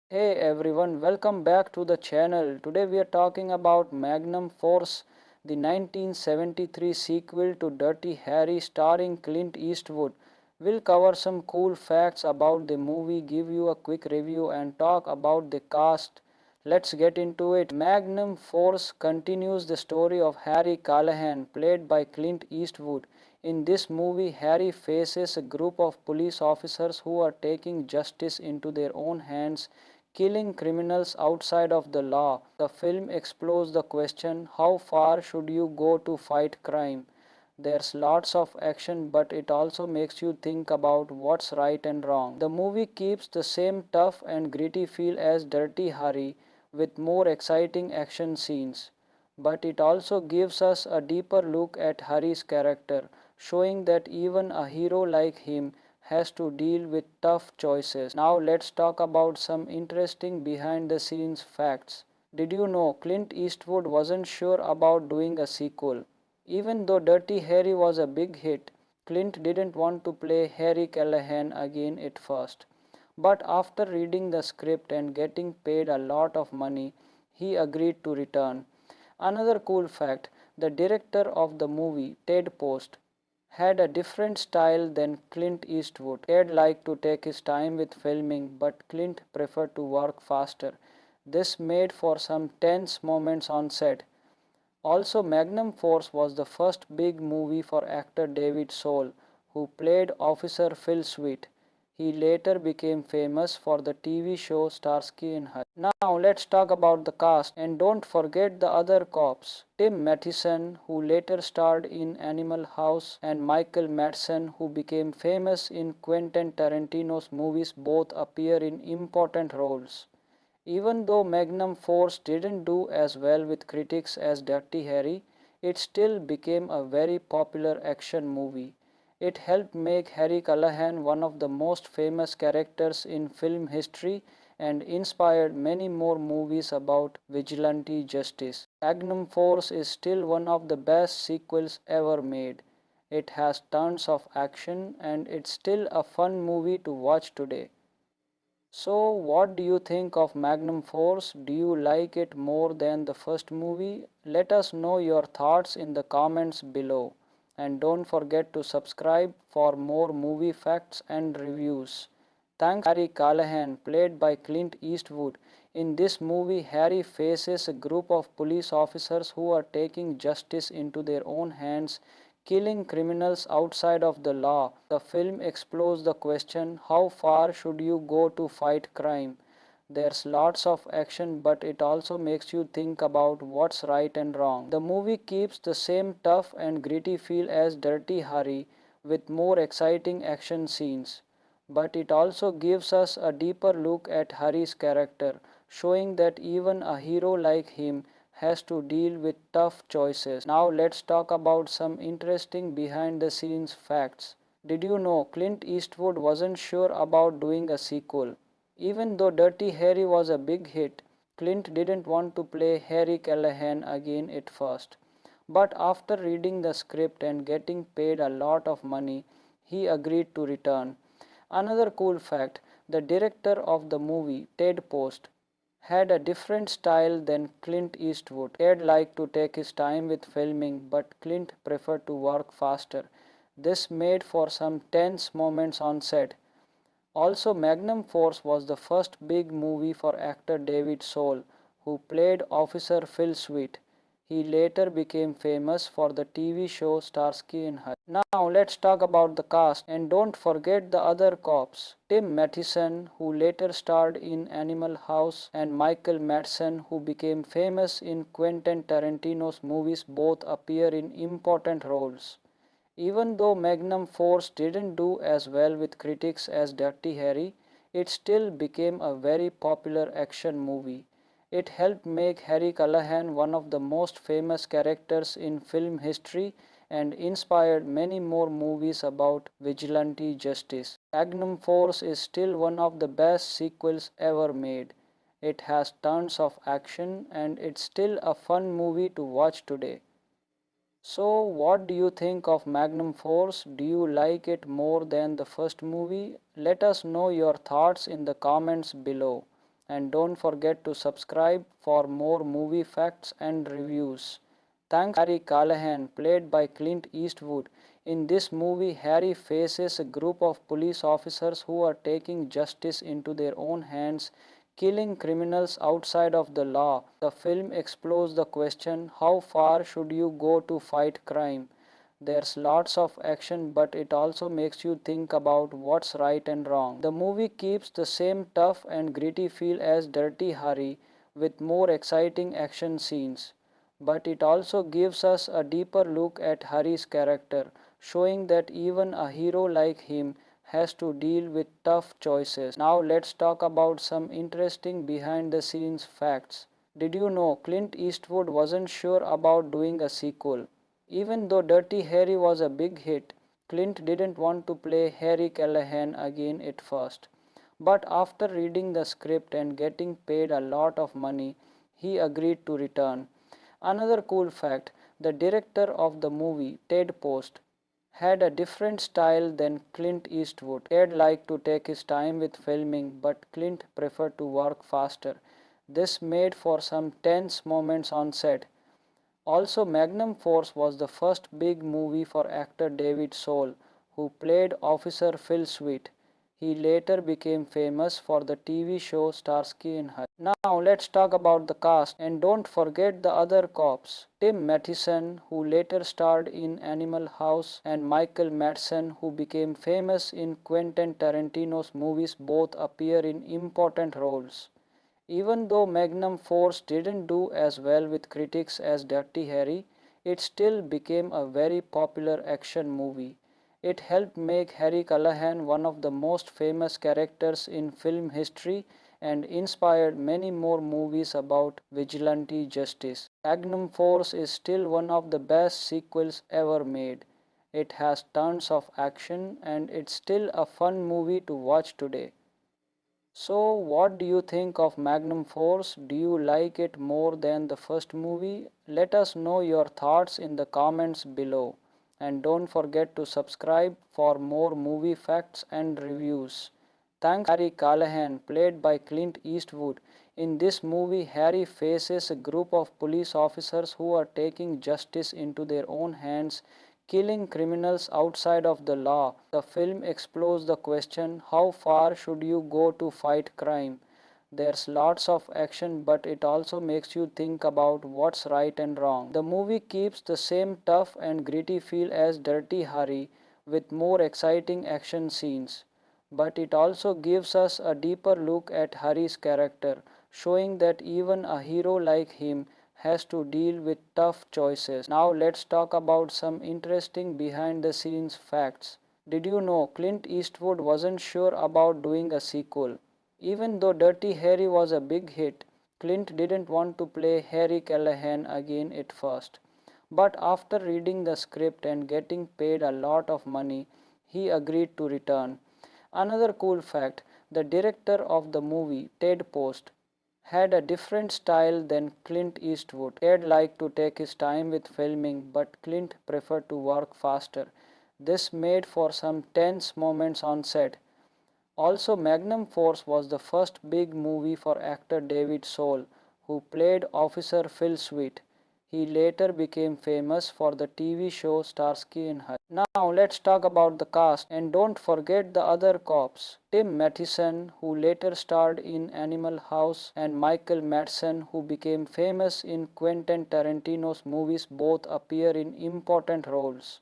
Hey everyone, welcome back to the channel. Today we are talking about Magnum Force, the 1973 sequel to Dirty Harry starring Clint Eastwood. We'll cover some cool facts about the movie, give you a quick review and talk about the cast. Let's get into it. Magnum Force continues the story of Harry Callahan, played by Clint Eastwood. In this movie, Harry faces a group of police officers who are taking justice into their own hands, killing criminals outside of the law. The film explores the question, how far should you go to fight crime? There's lots of action, but it also makes you think about what's right and wrong. The movie keeps the same tough and gritty feel as Dirty Harry, with more exciting action scenes. But it also gives us a deeper look at Harry's character, showing that even a hero like him has to deal with tough choices. Now let's talk about some interesting behind the scenes facts. Did you know Clint Eastwood wasn't sure about doing a sequel? Even though Dirty Harry was a big hit, Clint didn't want to play Harry Callahan again at first. But after reading the script and getting paid a lot of money, he agreed to return. Another cool fact, the director of the movie, Ted Post, had a different style than Clint Eastwood. Ted liked to take his time with filming, but Clint preferred to work faster. This made for some tense moments on set. Also, Magnum Force was the first big movie for actor David Soul, who played Officer Phil Sweet. He later became famous for the TV show Starsky and Hutch. Now let's talk about the cast, and don't forget the other cops. Tim Matheson, who later starred in Animal House, and Michael Madsen, who became famous in Quentin Tarantino's movies, both appear in important roles. Even though Magnum Force didn't do as well with critics as Dirty Harry, it still became a very popular action movie. It helped make Harry Callahan one of the most famous characters in film history and inspired many more movies about vigilante justice. Magnum Force is still one of the best sequels ever made. It has tons of action and it's still a fun movie to watch today. So, what do you think of Magnum Force? Do you like it more than the first movie? Let us know your thoughts in the comments below. And don't forget to subscribe for more movie facts and reviews. Thanks Harry Callahan, played by Clint Eastwood. In this movie, Harry faces a group of police officers who are taking justice into their own hands, killing criminals outside of the law. The film explores the question, how far should you go to fight crime? There's lots of action, but it also makes you think about what's right and wrong. The movie keeps the same tough and gritty feel as Dirty Harry, with more exciting action scenes. But it also gives us a deeper look at Harry's character, showing that even a hero like him has to deal with tough choices. Now let's talk about some interesting behind the scenes facts. Did you know Clint Eastwood wasn't sure about doing a sequel? Even though Dirty Harry was a big hit, Clint didn't want to play Harry Callahan again at first. But after reading the script and getting paid a lot of money, he agreed to return. Another cool fact, the director of the movie, Ted Post, had a different style than Clint Eastwood. Ted liked to take his time with filming, but Clint preferred to work faster. This made for some tense moments on set. Also, Magnum Force was the first big movie for actor David Soul, who played Officer Phil Sweet. He later became famous for the TV show Starsky and Hutch. Now let's talk about the cast, and don't forget the other cops. Tim Matheson, who later starred in Animal House, and Michael Madsen, who became famous in Quentin Tarantino's movies, both appear in important roles. Even though Magnum Force didn't do as well with critics as Dirty Harry, it still became a very popular action movie. It helped make Harry Callahan one of the most famous characters in film history and inspired many more movies about vigilante justice. Magnum Force is still one of the best sequels ever made. It has tons of action and it's still a fun movie to watch today. So, what do you think of Magnum Force? Do you like it more than the first movie? Let us know your thoughts in the comments below. And don't forget to subscribe for more movie facts and reviews. Thanks Harry Callahan, played by Clint Eastwood. In this movie, Harry faces a group of police officers who are taking justice into their own hands, killing criminals outside of the law. The film explores the question, how far should you go to fight crime? There's lots of action, but it also makes you think about what's right and wrong. The movie keeps the same tough and gritty feel as Dirty Harry, with more exciting action scenes. But it also gives us a deeper look at Harry's character, showing that even a hero like him has to deal with tough choices. Now let's talk about some interesting behind the scenes facts. Did you know Clint Eastwood wasn't sure about doing a sequel? Even though Dirty Harry was a big hit, Clint didn't want to play Harry Callahan again at first. But after reading the script and getting paid a lot of money, he agreed to return. Another cool fact, the director of the movie, Ted Post, had a different style than Clint Eastwood. Ed liked to take his time with filming, but Clint preferred to work faster. This made for some tense moments on set. Also, Magnum Force was the first big movie for actor David Soul, who played Officer Phil Sweet. He later became famous for the TV show Starsky and Hutch. Now let's talk about the cast, and don't forget the other cops. Tim Matheson, who later starred in Animal House, and Michael Madsen, who became famous in Quentin Tarantino's movies, both appear in important roles. Even though Magnum Force didn't do as well with critics as Dirty Harry, it still became a very popular action movie. It helped make Harry Callahan one of the most famous characters in film history and inspired many more movies about vigilante justice. Magnum Force is still one of the best sequels ever made. It has tons of action and it's still a fun movie to watch today. So, what do you think of Magnum Force? Do you like it more than the first movie? Let us know your thoughts in the comments below. And don't forget to subscribe for more movie facts and reviews. Thanks Harry Callahan, played by Clint Eastwood. In this movie, Harry faces a group of police officers who are taking justice into their own hands, killing criminals outside of the law. The film explores the question, how far should you go to fight crime? There's lots of action, but it also makes you think about what's right and wrong. The movie keeps the same tough and gritty feel as Dirty Harry, with more exciting action scenes. But it also gives us a deeper look at Harry's character, showing that even a hero like him has to deal with tough choices. Now let's talk about some interesting behind the scenes facts. Did you know Clint Eastwood wasn't sure about doing a sequel? Even though Dirty Harry was a big hit, Clint didn't want to play Harry Callahan again at first. But after reading the script and getting paid a lot of money, he agreed to return. Another cool fact, the director of the movie, Ted Post, had a different style than Clint Eastwood. Ted liked to take his time with filming, but Clint preferred to work faster. This made for some tense moments on set. Also, Magnum Force was the first big movie for actor David Soul, who played Officer Phil Sweet. He later became famous for the TV show Starsky and Hutch. Now let's talk about the cast, and don't forget the other cops. Tim Matheson, who later starred in Animal House, and Michael Madsen, who became famous in Quentin Tarantino's movies, both appear in important roles.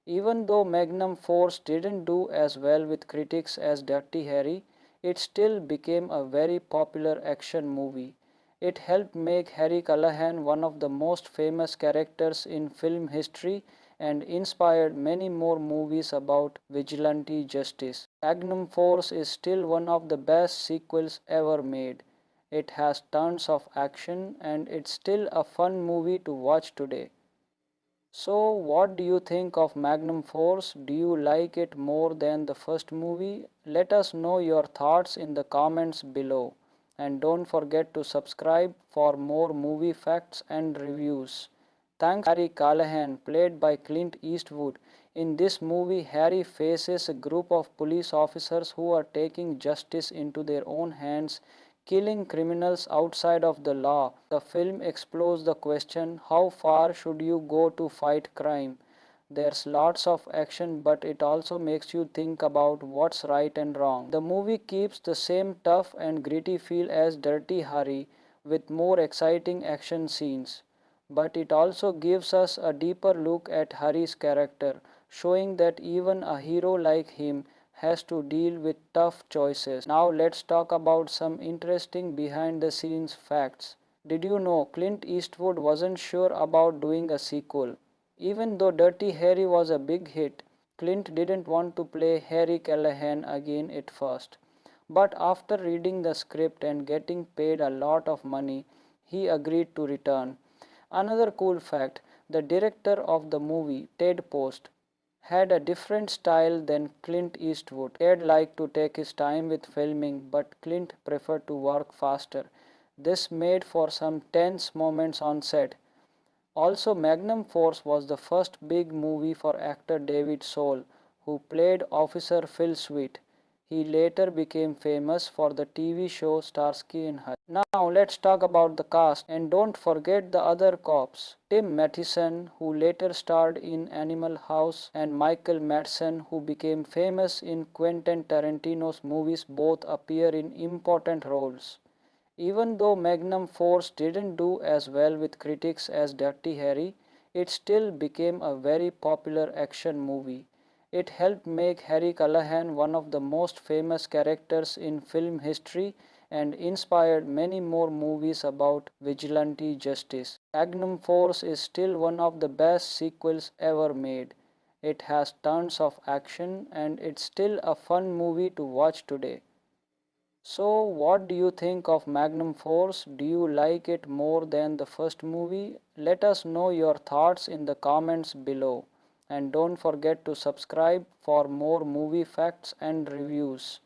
Even though Magnum Force didn't do as well with critics as Dirty Harry, it still became a very popular action movie. It helped make Harry Callahan one of the most famous characters in film history and inspired many more movies about vigilante justice. Magnum Force is still one of the best sequels ever made. It has tons of action and it's still a fun movie to watch today. So, what do you think of Magnum Force? Do you like it more than the first movie? Let us know your thoughts in the comments below. And don't forget to subscribe for more movie facts and reviews. Thanks Harry Callahan, played by Clint Eastwood. In this movie, Harry faces a group of police officers who are taking justice into their own hands, killing criminals outside of the law. The film explores the question, how far should you go to fight crime? There's lots of action, but it also makes you think about what's right and wrong. The movie keeps the same tough and gritty feel as Dirty Harry, with more exciting action scenes. But it also gives us a deeper look at Harry's character, showing that even a hero like him has to deal with tough choices. Now let's talk about some interesting behind the scenes facts. Did you know Clint Eastwood wasn't sure about doing a sequel? Even though Dirty Harry was a big hit, Clint didn't want to play Harry Callahan again at first. But after reading the script and getting paid a lot of money, he agreed to return. Another cool fact, the director of the movie, Ted Post, had a different style than Clint Eastwood. Ted liked to take his time with filming, but Clint preferred to work faster. This made for some tense moments on set. Also, Magnum Force was the first big movie for actor David Soul, who played Officer Phil Sweet. He later became famous for the TV show Starsky and Hutch. Now let's talk about the cast, and don't forget the other cops. Tim Matheson, who later starred in Animal House, and Michael Madsen, who became famous in Quentin Tarantino's movies, both appear in important roles. Even though Magnum Force didn't do as well with critics as Dirty Harry, it still became a very popular action movie. It helped make Harry Callahan one of the most famous characters in film history and inspired many more movies about vigilante justice. Magnum Force is still one of the best sequels ever made. It has tons of action and it's still a fun movie to watch today. So, what do you think of Magnum Force? Do you like it more than the first movie? Let us know your thoughts in the comments below. And don't forget to subscribe for more movie facts and reviews.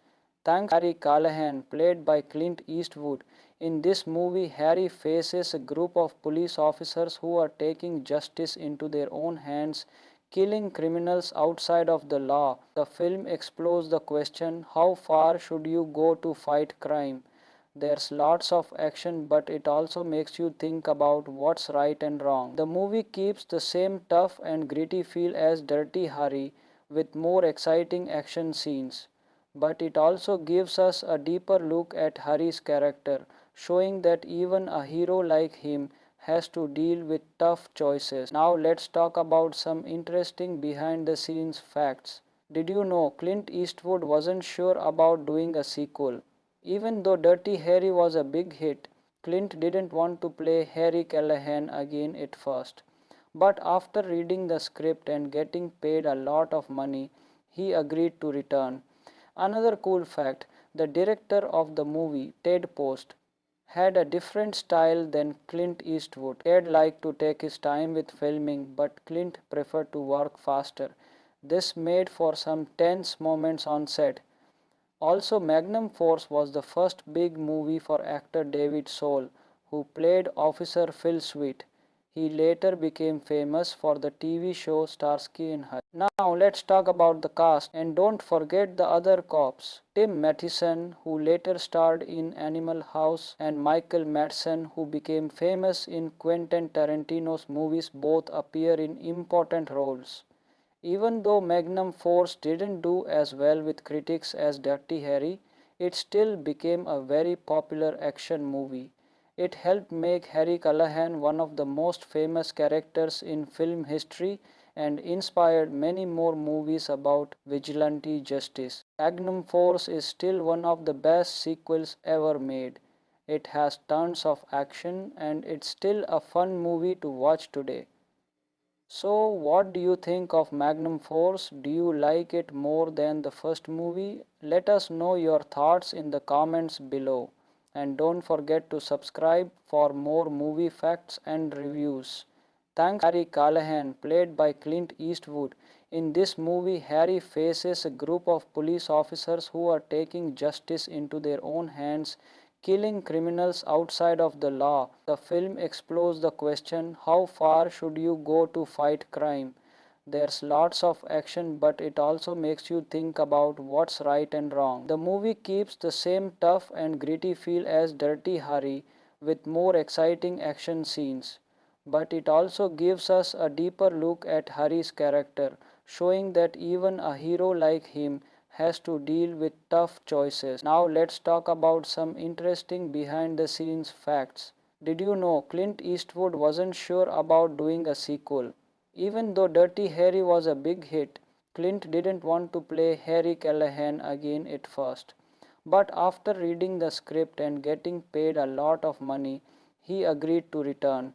Thanks Harry Callahan, played by Clint Eastwood. In this movie, Harry faces a group of police officers who are taking justice into their own hands, killing criminals outside of the law. The film explores the question, how far should you go to fight crime? There's lots of action, but it also makes you think about what's right and wrong. The movie keeps the same tough and gritty feel as Dirty Harry, with more exciting action scenes. But it also gives us a deeper look at Harry's character, showing that even a hero like him has to deal with tough choices. Now let's talk about some interesting behind the scenes facts. Did you know Clint Eastwood wasn't sure about doing a sequel? Even though Dirty Harry was a big hit, Clint didn't want to play Harry Callahan again at first. But after reading the script and getting paid a lot of money, he agreed to return. Another cool fact, the director of the movie, Ted Post, had a different style than Clint Eastwood. Ted liked to take his time with filming, but Clint preferred to work faster. This made for some tense moments on set. Also, Magnum Force was the first big movie for actor David Soul, who played Officer Phil Sweet. He later became famous for the TV show Starsky and Hutch. Now let's talk about the cast, and don't forget the other cops. Tim Matheson, who later starred in Animal House, and Michael Madsen, who became famous in Quentin Tarantino's movies, both appear in important roles. Even though Magnum Force didn't do as well with critics as Dirty Harry, it still became a very popular action movie. It helped make Harry Callahan one of the most famous characters in film history and inspired many more movies about vigilante justice. Magnum Force is still one of the best sequels ever made. It has tons of action and it's still a fun movie to watch today. So, what do you think of Magnum Force? Do you like it more than the first movie? Let us know your thoughts in the comments below. And don't forget to subscribe for more movie facts and reviews. Thanks Harry Callahan, played by Clint Eastwood. In this movie, Harry faces a group of police officers who are taking justice into their own hands, killing criminals outside of the law. The film explores the question, how far should you go to fight crime? There's lots of action, but it also makes you think about what's right and wrong. The movie keeps the same tough and gritty feel as Dirty Harry, with more exciting action scenes. But it also gives us a deeper look at Harry's character, showing that even a hero like him has to deal with tough choices. Now let's talk about some interesting behind the scenes facts. Did you know Clint Eastwood wasn't sure about doing a sequel? Even though Dirty Harry was a big hit, Clint didn't want to play Harry Callahan again at first. But after reading the script and getting paid a lot of money, he agreed to return.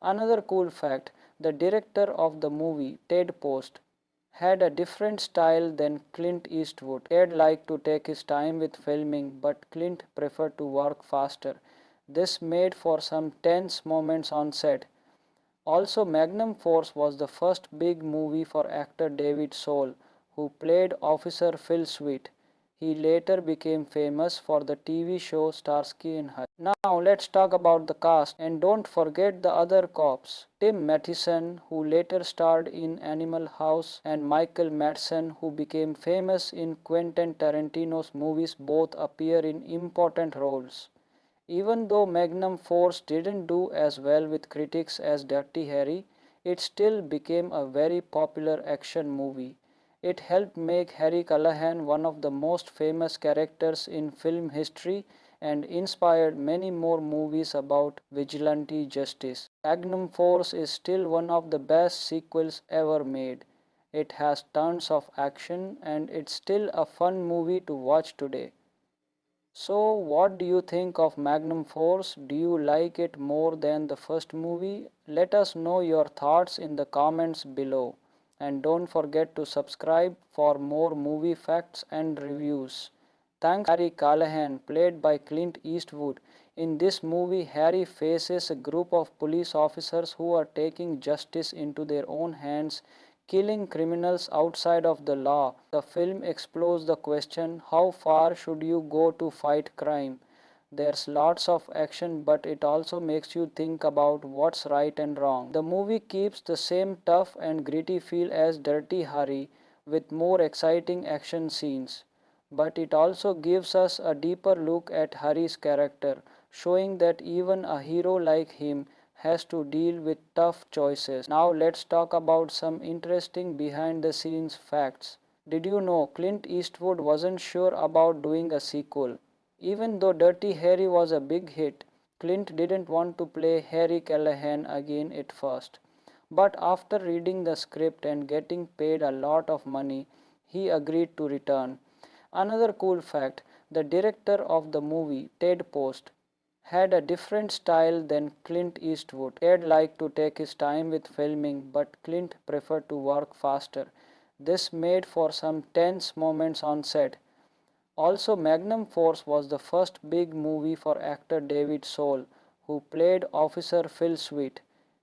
Another cool fact, the director of the movie, Ted Post, had a different style than Clint Eastwood. Ted liked to take his time with filming, but Clint preferred to work faster. This made for some tense moments on set. Also, Magnum Force was the first big movie for actor David Soul, who played Officer Phil Sweet. He later became famous for the TV show Starsky and Hutch. Now let's talk about the cast, and don't forget the other cops. Tim Matheson, who later starred in Animal House, and Michael Madsen, who became famous in Quentin Tarantino's movies, both appear in important roles. Even though Magnum Force didn't do as well with critics as Dirty Harry, it still became a very popular action movie. It helped make Harry Callahan one of the most famous characters in film history and inspired many more movies about vigilante justice. Magnum Force is still one of the best sequels ever made. It has tons of action and it's still a fun movie to watch today. So, what do you think of Magnum Force? Do you like it more than the first movie? Let us know your thoughts in the comments below. And don't forget to subscribe for more movie facts and reviews. Thanks Harry Callahan, played by Clint Eastwood. In this movie, Harry faces a group of police officers who are taking justice into their own hands, killing criminals outside of the law. The film explores the question, how far should you go to fight crime? There's lots of action, but it also makes you think about what's right and wrong. The movie keeps the same tough and gritty feel as Dirty Harry, with more exciting action scenes. But it also gives us a deeper look at Harry's character, showing that even a hero like him has to deal with tough choices. Now let's talk about some interesting behind the scenes facts. Did you know Clint Eastwood wasn't sure about doing a sequel? Even though Dirty Harry was a big hit, Clint didn't want to play Harry Callahan again at first. But after reading the script and getting paid a lot of money, he agreed to return. Another cool fact, the director of the movie, Ted Post, had a different style than Clint Eastwood. Ted liked to take his time with filming, but Clint preferred to work faster. This made for some tense moments on set. Also, Magnum Force was the first big movie for actor David Soul, who played Officer Phil Sweet.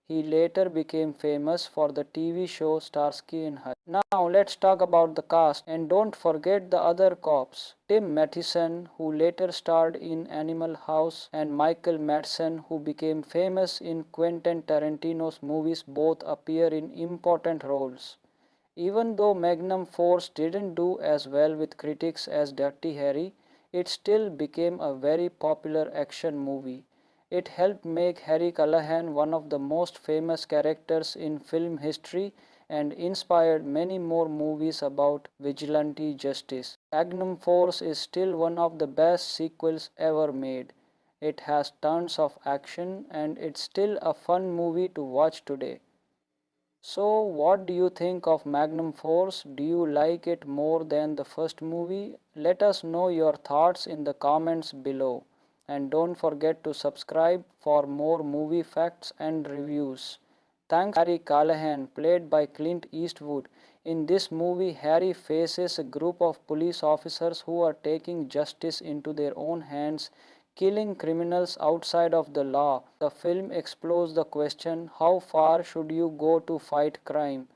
He later became famous for the TV show Starsky and Hutch. Now let's talk about the cast, and don't forget the other cops. Tim Matheson, who later starred in Animal House, and Michael Madsen, who became famous in Quentin Tarantino's movies, both appear in important roles. Even though Magnum Force didn't do as well with critics as Dirty Harry, it still became a very popular action movie. It helped make Harry Callahan one of the most famous characters in film history and inspired many more movies about vigilante justice. Magnum Force is still one of the best sequels ever made. It has tons of action and it's still a fun movie to watch today. So, what do you think of Magnum Force? Do you like it more than the first movie? Let us know your thoughts in the comments below. And don't forget to subscribe for more movie facts and reviews. Thanks Harry Callahan, played by Clint Eastwood. In this movie, Harry faces a group of police officers who are taking justice into their own hands, killing criminals outside of the law. The film explores the question, how far should you go to fight crime?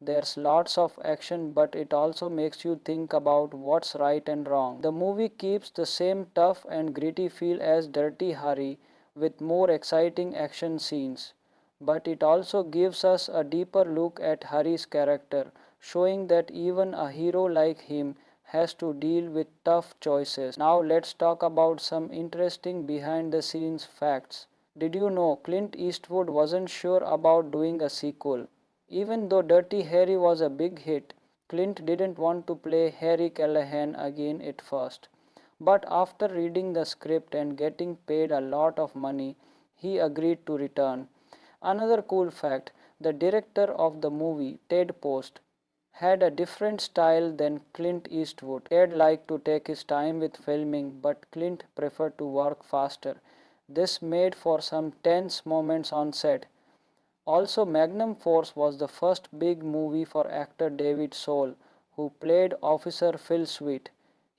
There's lots of action, but it also makes you think about what's right and wrong. The movie keeps the same tough and gritty feel as Dirty Harry, with more exciting action scenes. But it also gives us a deeper look at Harry's character, showing that even a hero like him has to deal with tough choices. Now let's talk about some interesting behind the scenes facts. Did you know Clint Eastwood wasn't sure about doing a sequel? Even though Dirty Harry was a big hit, Clint didn't want to play Harry Callahan again at first. But after reading the script and getting paid a lot of money, he agreed to return. Another cool fact, the director of the movie, Ted Post, had a different style than Clint Eastwood. Ted liked to take his time with filming, but Clint preferred to work faster. This made for some tense moments on set. Also, Magnum Force was the first big movie for actor David Soul, who played Officer Phil Sweet.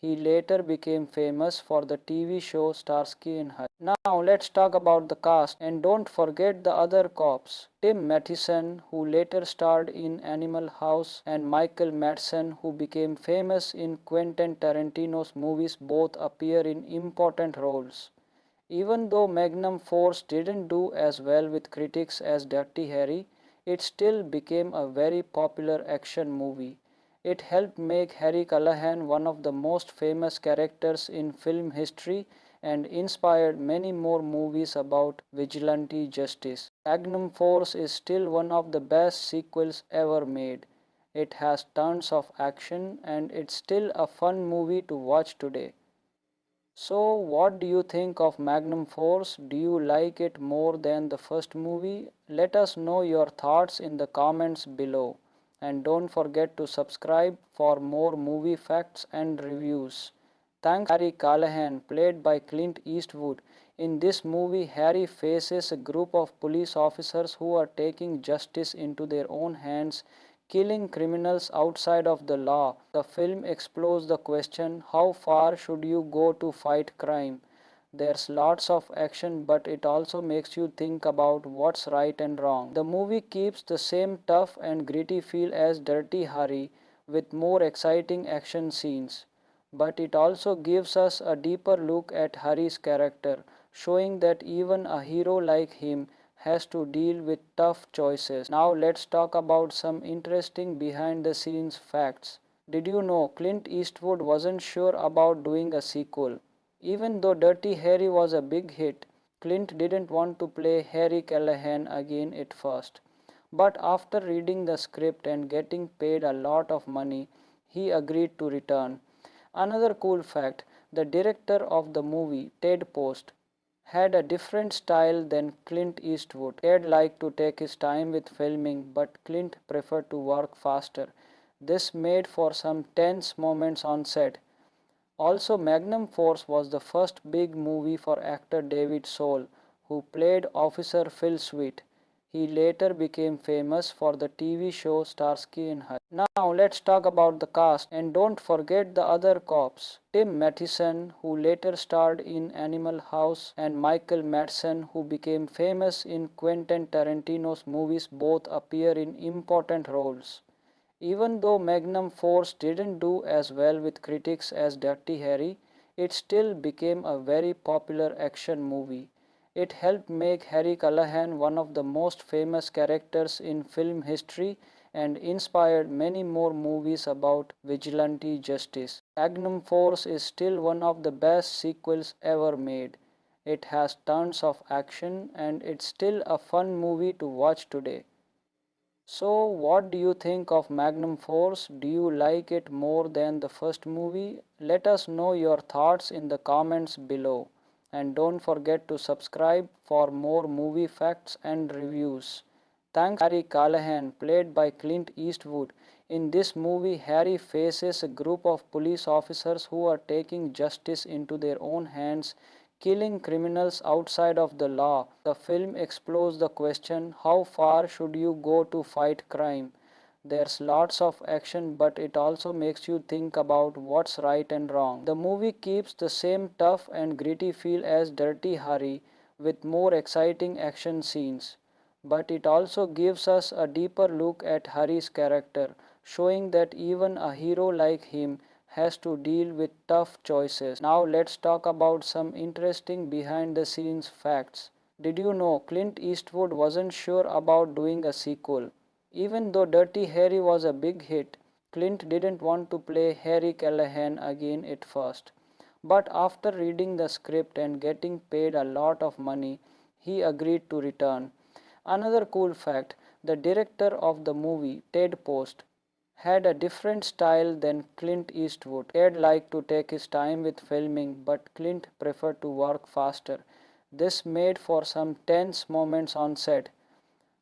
He later became famous for the TV show Starsky and Hutch. Now let's talk about the cast, and don't forget the other cops. Tim Matheson, who later starred in Animal House, and Michael Madsen, who became famous in Quentin Tarantino's movies, both appear in important roles. Even though Magnum Force didn't do as well with critics as Dirty Harry, it still became a very popular action movie. It helped make Harry Callahan one of the most famous characters in film history and inspired many more movies about vigilante justice. Magnum Force is still one of the best sequels ever made. It has tons of action and it's still a fun movie to watch today. So, what do you think of Magnum Force? Do you like it more than the first movie? Let us know your thoughts in the comments below. And don't forget to subscribe for more movie facts and reviews. Thanks Harry Callahan, played by Clint Eastwood. In this movie, Harry faces a group of police officers who are taking justice into their own hands, killing criminals outside of the law. The film explores the question, how far should you go to fight crime? There's lots of action, but it also makes you think about what's right and wrong. The movie keeps the same tough and gritty feel as Dirty Harry, with more exciting action scenes. But it also gives us a deeper look at Harry's character, showing that even a hero like him has to deal with tough choices. Now let's talk about some interesting behind the scenes facts. Did you know Clint Eastwood wasn't sure about doing a sequel? Even though Dirty Harry was a big hit, Clint didn't want to play Harry Callahan again at first. But after reading the script and getting paid a lot of money, he agreed to return. Another cool fact, the director of the movie, Ted Post, had a different style than Clint Eastwood. Ted liked to take his time with filming, but Clint preferred to work faster. This made for some tense moments on set. Also, Magnum Force was the first big movie for actor David Soul, who played Officer Phil Sweet. He later became famous for the TV show Starsky and Hutch. Now let's talk about the cast, and don't forget the other cops. Tim Matheson, who later starred in Animal House, and Michael Madsen, who became famous in Quentin Tarantino's movies, both appear in important roles. Even though Magnum Force didn't do as well with critics as Dirty Harry, it still became a very popular action movie. It helped make Harry Callahan one of the most famous characters in film history and inspired many more movies about vigilante justice. Magnum Force is still one of the best sequels ever made. It has tons of action and it's still a fun movie to watch today. So, what do you think of Magnum Force? Do you like it more than the first movie? Let us know your thoughts in the comments below. And don't forget to subscribe for more movie facts and reviews. Thanks Harry Callahan, played by Clint Eastwood. In this movie, Harry faces a group of police officers who are taking justice into their own hands, killing criminals outside of the law. The film explores the question, how far should you go to fight crime? There's lots of action, but it also makes you think about what's right and wrong. The movie keeps the same tough and gritty feel as Dirty Harry, with more exciting action scenes. But it also gives us a deeper look at Harry's character, showing that even a hero like him has to deal with tough choices. Now let's talk about some interesting behind the scenes facts. Did you know Clint Eastwood wasn't sure about doing a sequel? Even though Dirty Harry was a big hit, Clint didn't want to play Harry Callahan again at first. But after reading the script and getting paid a lot of money, he agreed to return. Another cool fact, the director of the movie, Ted Post, had a different style than Clint Eastwood. Ted liked to take his time with filming, but Clint preferred to work faster. This made for some tense moments on set.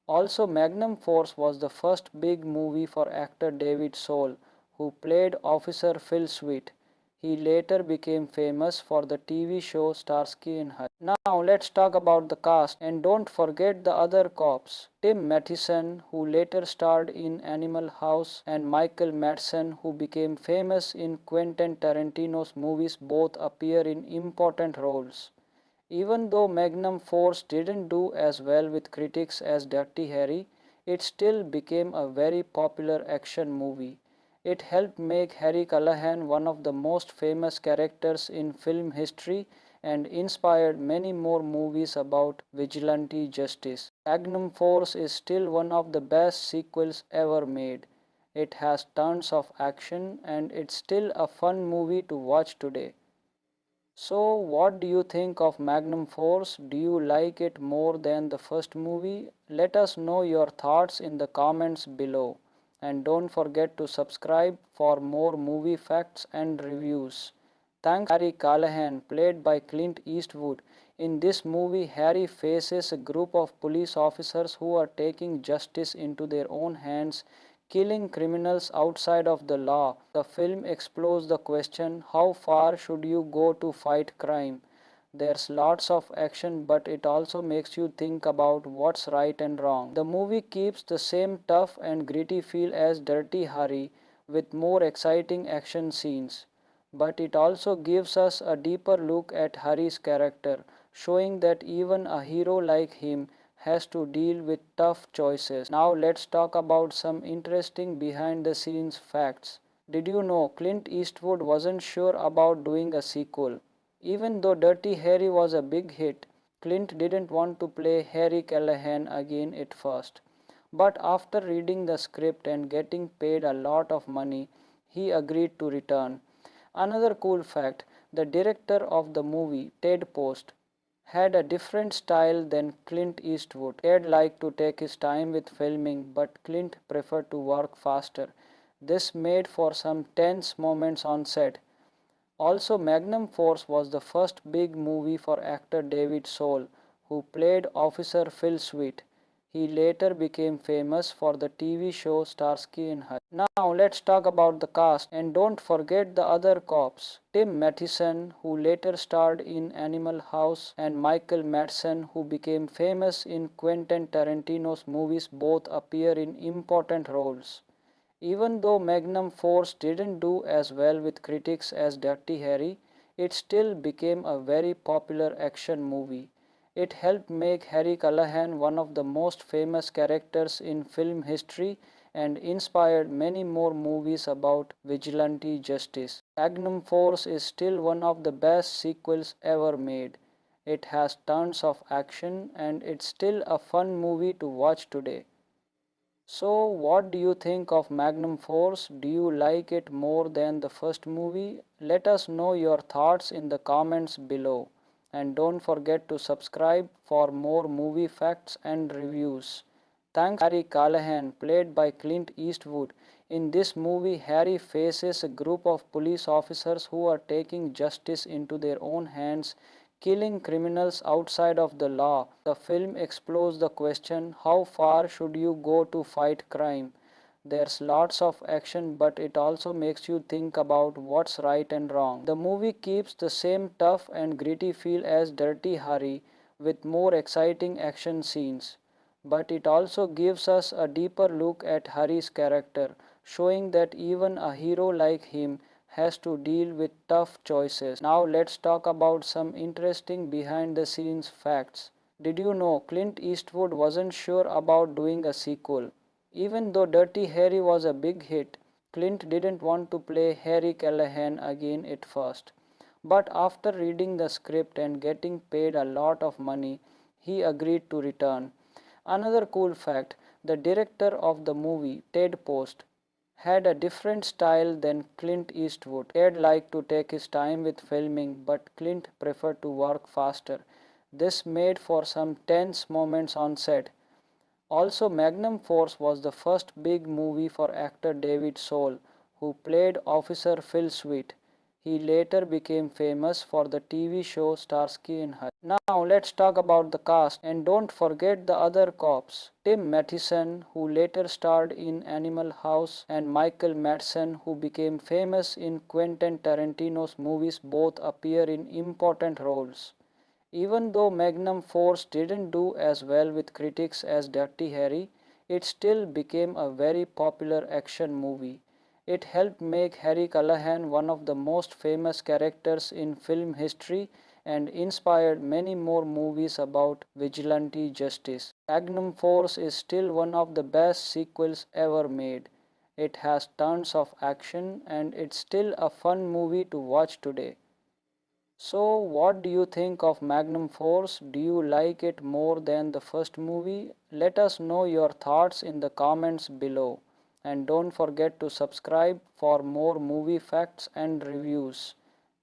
Also, Magnum Force was the first big movie for actor David Soul, who played Officer Phil Sweet. He later became famous for the TV show Starsky and Hutch. Now let's talk about the cast, and don't forget the other cops. Tim Matheson, who later starred in Animal House, and Michael Madsen, who became famous in Quentin Tarantino's movies, both appear in important roles. Even though Magnum Force didn't do as well with critics as Dirty Harry, it still became a very popular action movie. It helped make Harry Callahan one of the most famous characters in film history and inspired many more movies about vigilante justice. Magnum Force is still one of the best sequels ever made. It has tons of action and it's still a fun movie to watch today. So, what do you think of Magnum Force? Do you like it more than the first movie? Let us know your thoughts in the comments below. And don't forget to subscribe for more movie facts and reviews. Thanks Harry Callahan, played by Clint Eastwood. In this movie, Harry faces a group of police officers who are taking justice into their own hands, killing criminals outside of the law. The film explores the question, how far should you go to fight crime? There's lots of action, but it also makes you think about what's right and wrong. The movie keeps the same tough and gritty feel as Dirty Harry, with more exciting action scenes. But it also gives us a deeper look at Harry's character, showing that even a hero like him has to deal with tough choices. Now let's talk about some interesting behind the scenes facts. Did you know Clint Eastwood wasn't sure about doing a sequel? Even though Dirty Harry was a big hit, Clint didn't want to play Harry Callahan again at first. But after reading the script and getting paid a lot of money, he agreed to return. Another cool fact, the director of the movie, Ted Post, had a different style than Clint Eastwood. Ted liked to take his time with filming, but Clint preferred to work faster. This made for some tense moments on set. Also, Magnum Force was the first big movie for actor David Soul, who played Officer Phil Sweet. He later became famous for the TV show Starsky and Hutch. Now let's talk about the cast, and don't forget the other cops. Tim Matheson, who later starred in Animal House, and Michael Madsen, who became famous in Quentin Tarantino's movies, both appear in important roles. Even though Magnum Force didn't do as well with critics as Dirty Harry, it still became a very popular action movie. It helped make Harry Callahan one of the most famous characters in film history and inspired many more movies about vigilante justice. Magnum Force is still one of the best sequels ever made. It has tons of action and it's still a fun movie to watch today. So, what do you think of Magnum Force? Do you like it more than the first movie? Let us know your thoughts in the comments below. And don't forget to subscribe for more movie facts and reviews. Thanks Harry Callahan, played by Clint Eastwood. In this movie, Harry faces a group of police officers who are taking justice into their own hands, killing criminals outside of the law. The film explores the question, how far should you go to fight crime? There's lots of action, but it also makes you think about what's right and wrong. The movie keeps the same tough and gritty feel as Dirty Harry, with more exciting action scenes. But it also gives us a deeper look at Harry's character, showing that even a hero like him has to deal with tough choices. Now let's talk about some interesting behind the scenes facts. Did you know Clint Eastwood wasn't sure about doing a sequel? Even though Dirty Harry was a big hit, Clint didn't want to play Harry Callahan again at first. But after reading the script and getting paid a lot of money, he agreed to return. Another cool fact, the director of the movie, Ted Post, had a different style than Clint Eastwood. Ted liked to take his time with filming, but Clint preferred to work faster. This made for some tense moments on set. Also, Magnum Force was the first big movie for actor David Soul, who played Officer Phil Sweet. He later became famous for the TV show Starsky and Hutch. Now let's talk about the cast, and don't forget the other cops. Tim Matheson, who later starred in Animal House, and Michael Madsen, who became famous in Quentin Tarantino's movies, both appear in important roles. Even though Magnum Force didn't do as well with critics as Dirty Harry, it still became a very popular action movie. It helped make Harry Callahan one of the most famous characters in film history and inspired many more movies about vigilante justice. Magnum Force is still one of the best sequels ever made. It has tons of action and it's still a fun movie to watch today. So, what do you think of Magnum Force? Do you like it more than the first movie? Let us know your thoughts in the comments below. And don't forget to subscribe for more movie facts and reviews.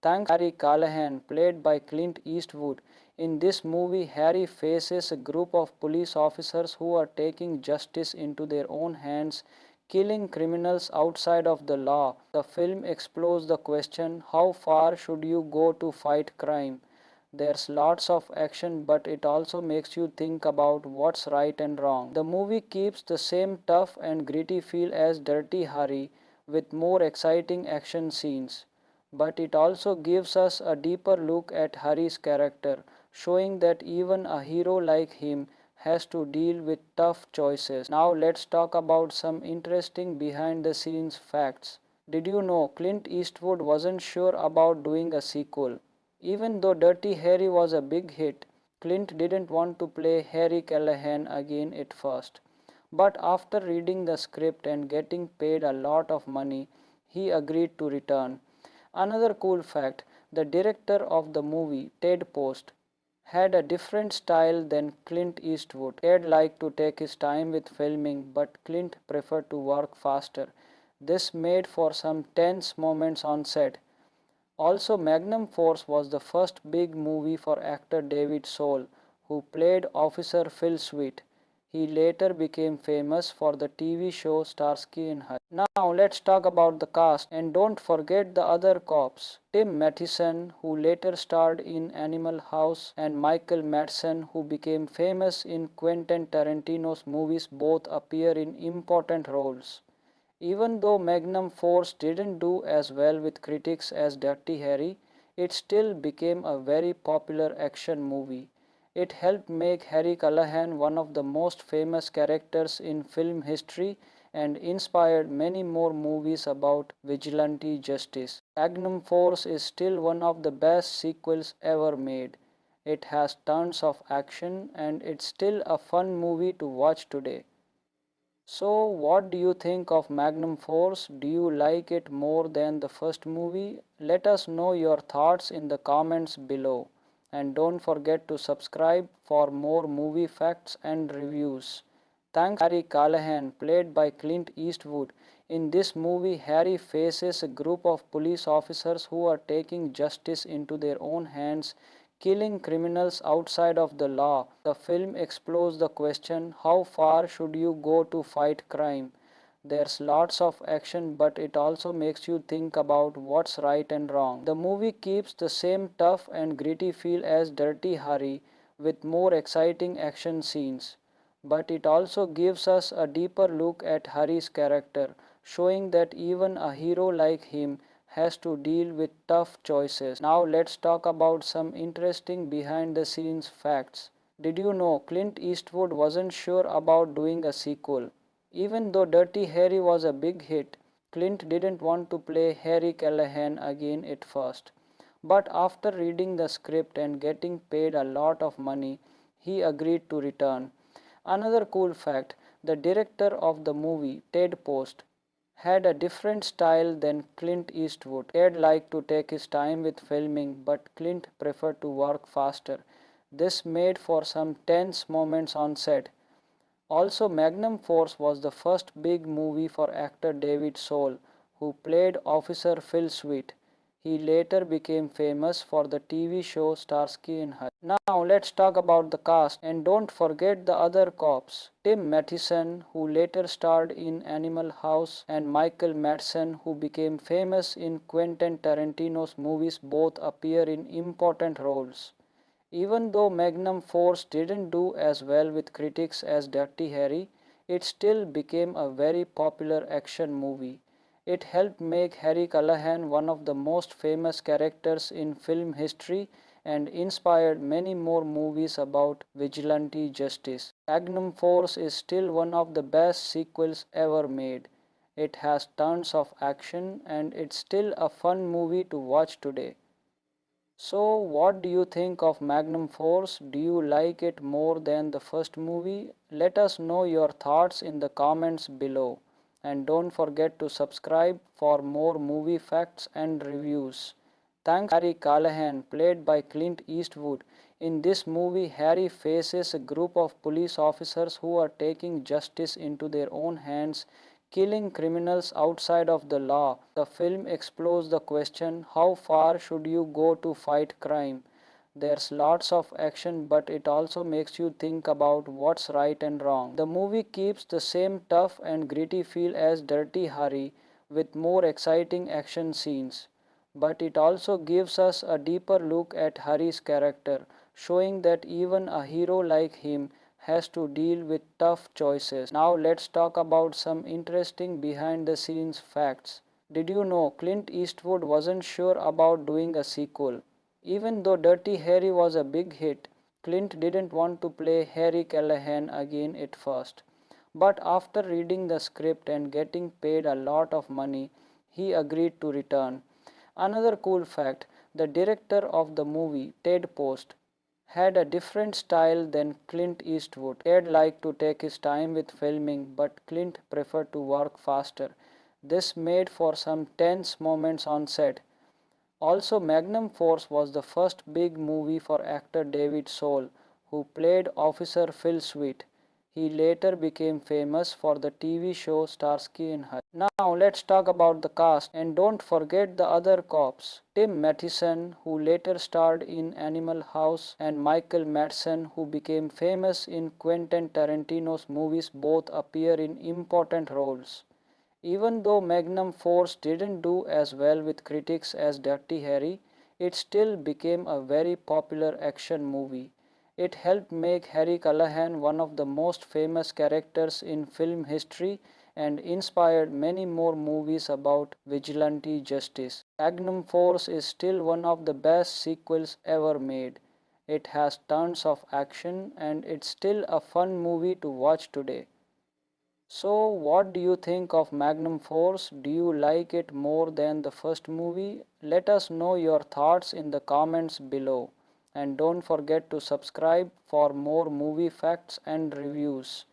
Thanks Harry Callahan, played by Clint Eastwood. In this movie, Harry faces a group of police officers who are taking justice into their own hands, killing criminals outside of the law. The film explores the question, how far should you go to fight crime? There's lots of action, but it also makes you think about what's right and wrong. The movie keeps the same tough and gritty feel as Dirty Harry, with more exciting action scenes. But it also gives us a deeper look at Harry's character, showing that even a hero like him has to deal with tough choices. Now let's talk about some interesting behind the scenes facts. Did you know Clint Eastwood wasn't sure about doing a sequel? Even though Dirty Harry was a big hit, Clint didn't want to play Harry Callahan again at first. But after reading the script and getting paid a lot of money, he agreed to return. Another cool fact, the director of the movie, Ted Post, had a different style than Clint Eastwood. Ted liked to take his time with filming, but Clint preferred to work faster. This made for some tense moments on set. Also, Magnum Force was the first big movie for actor David Soul, who played Officer Phil Sweet. He later became famous for the TV show Starsky and Hutch. Now let's talk about the cast, and don't forget the other cops. Tim Matheson, who later starred in Animal House, and Michael Madsen, who became famous in Quentin Tarantino's movies, both appear in important roles. Even though Magnum Force didn't do as well with critics as Dirty Harry, it still became a very popular action movie. It helped make Harry Callahan one of the most famous characters in film history and inspired many more movies about vigilante justice. Magnum Force is still one of the best sequels ever made. It has tons of action and it's still a fun movie to watch today. So, what do you think of Magnum Force? Do you like it more than the first movie? Let us know your thoughts in the comments below. And don't forget to subscribe for more movie facts and reviews. Thanks Harry Callahan, played by Clint Eastwood. In this movie, Harry faces a group of police officers who are taking justice into their own hands, killing criminals outside of the law. The film explores the question, how far should you go to fight crime? There's lots of action, but it also makes you think about what's right and wrong. The movie keeps the same tough and gritty feel as Dirty Harry, with more exciting action scenes. But it also gives us a deeper look at Harry's character, showing that even a hero like him has to deal with tough choices. Now let's talk about some interesting behind the scenes facts. Did you know Clint Eastwood wasn't sure about doing a sequel? Even though Dirty Harry was a big hit, Clint didn't want to play Harry Callahan again at first. But after reading the script and getting paid a lot of money, he agreed to return. Another cool fact, the director of the movie, Ted Post, had a different style than Clint Eastwood. Ted liked to take his time with filming, but Clint preferred to work faster. This made for some tense moments on set. Also, Magnum Force was the first big movie for actor David Soul, who played Officer Phil Sweet. He later became famous for the TV show Starsky and Hutch. Now let's talk about the cast, and don't forget the other cops. Tim Matheson, who later starred in Animal House, and Michael Madsen, who became famous in Quentin Tarantino's movies, both appear in important roles. Even though Magnum Force didn't do as well with critics as Dirty Harry, it still became a very popular action movie. It helped make Harry Callahan one of the most famous characters in film history and inspired many more movies about vigilante justice. Magnum Force is still one of the best sequels ever made. It has tons of action and it's still a fun movie to watch today. So, what do you think of Magnum Force? Do you like it more than the first movie? Let us know your thoughts in the comments below. And don't forget to subscribe for more movie facts and reviews. Thanks Harry Callahan, played by Clint Eastwood. In this movie, Harry faces a group of police officers who are taking justice into their own hands, killing criminals outside of the law. The film explores the question, how far should you go to fight crime? There's lots of action, but it also makes you think about what's right and wrong. The movie keeps the same tough and gritty feel as Dirty Harry, with more exciting action scenes. But it also gives us a deeper look at Harry's character, showing that even a hero like him has to deal with tough choices. Now let's talk about some interesting behind the scenes facts. Did you know Clint Eastwood wasn't sure about doing a sequel? Even though Dirty Harry was a big hit, Clint didn't want to play Harry Callahan again at first. But after reading the script and getting paid a lot of money, he agreed to return. Another cool fact, the director of the movie, Ted Post, had a different style than Clint Eastwood. Ted liked to take his time with filming, but Clint preferred to work faster. This made for some tense moments on set. Also, Magnum Force was the first big movie for actor David Soul, who played Officer Phil Sweet. He later became famous for the TV show Starsky and Hutch. Now let's talk about the cast, and don't forget the other cops. Tim Matheson, who later starred in Animal House, and Michael Madsen, who became famous in Quentin Tarantino's movies, both appear in important roles. Even though Magnum Force didn't do as well with critics as Dirty Harry, it still became a very popular action movie. It helped make Harry Callahan one of the most famous characters in film history and inspired many more movies about vigilante justice. Magnum Force is still one of the best sequels ever made. It has tons of action and it's still a fun movie to watch today. So, what do you think of Magnum Force? Do you like it more than the first movie? Let us know your thoughts in the comments below. And don't forget to subscribe for more movie facts and reviews.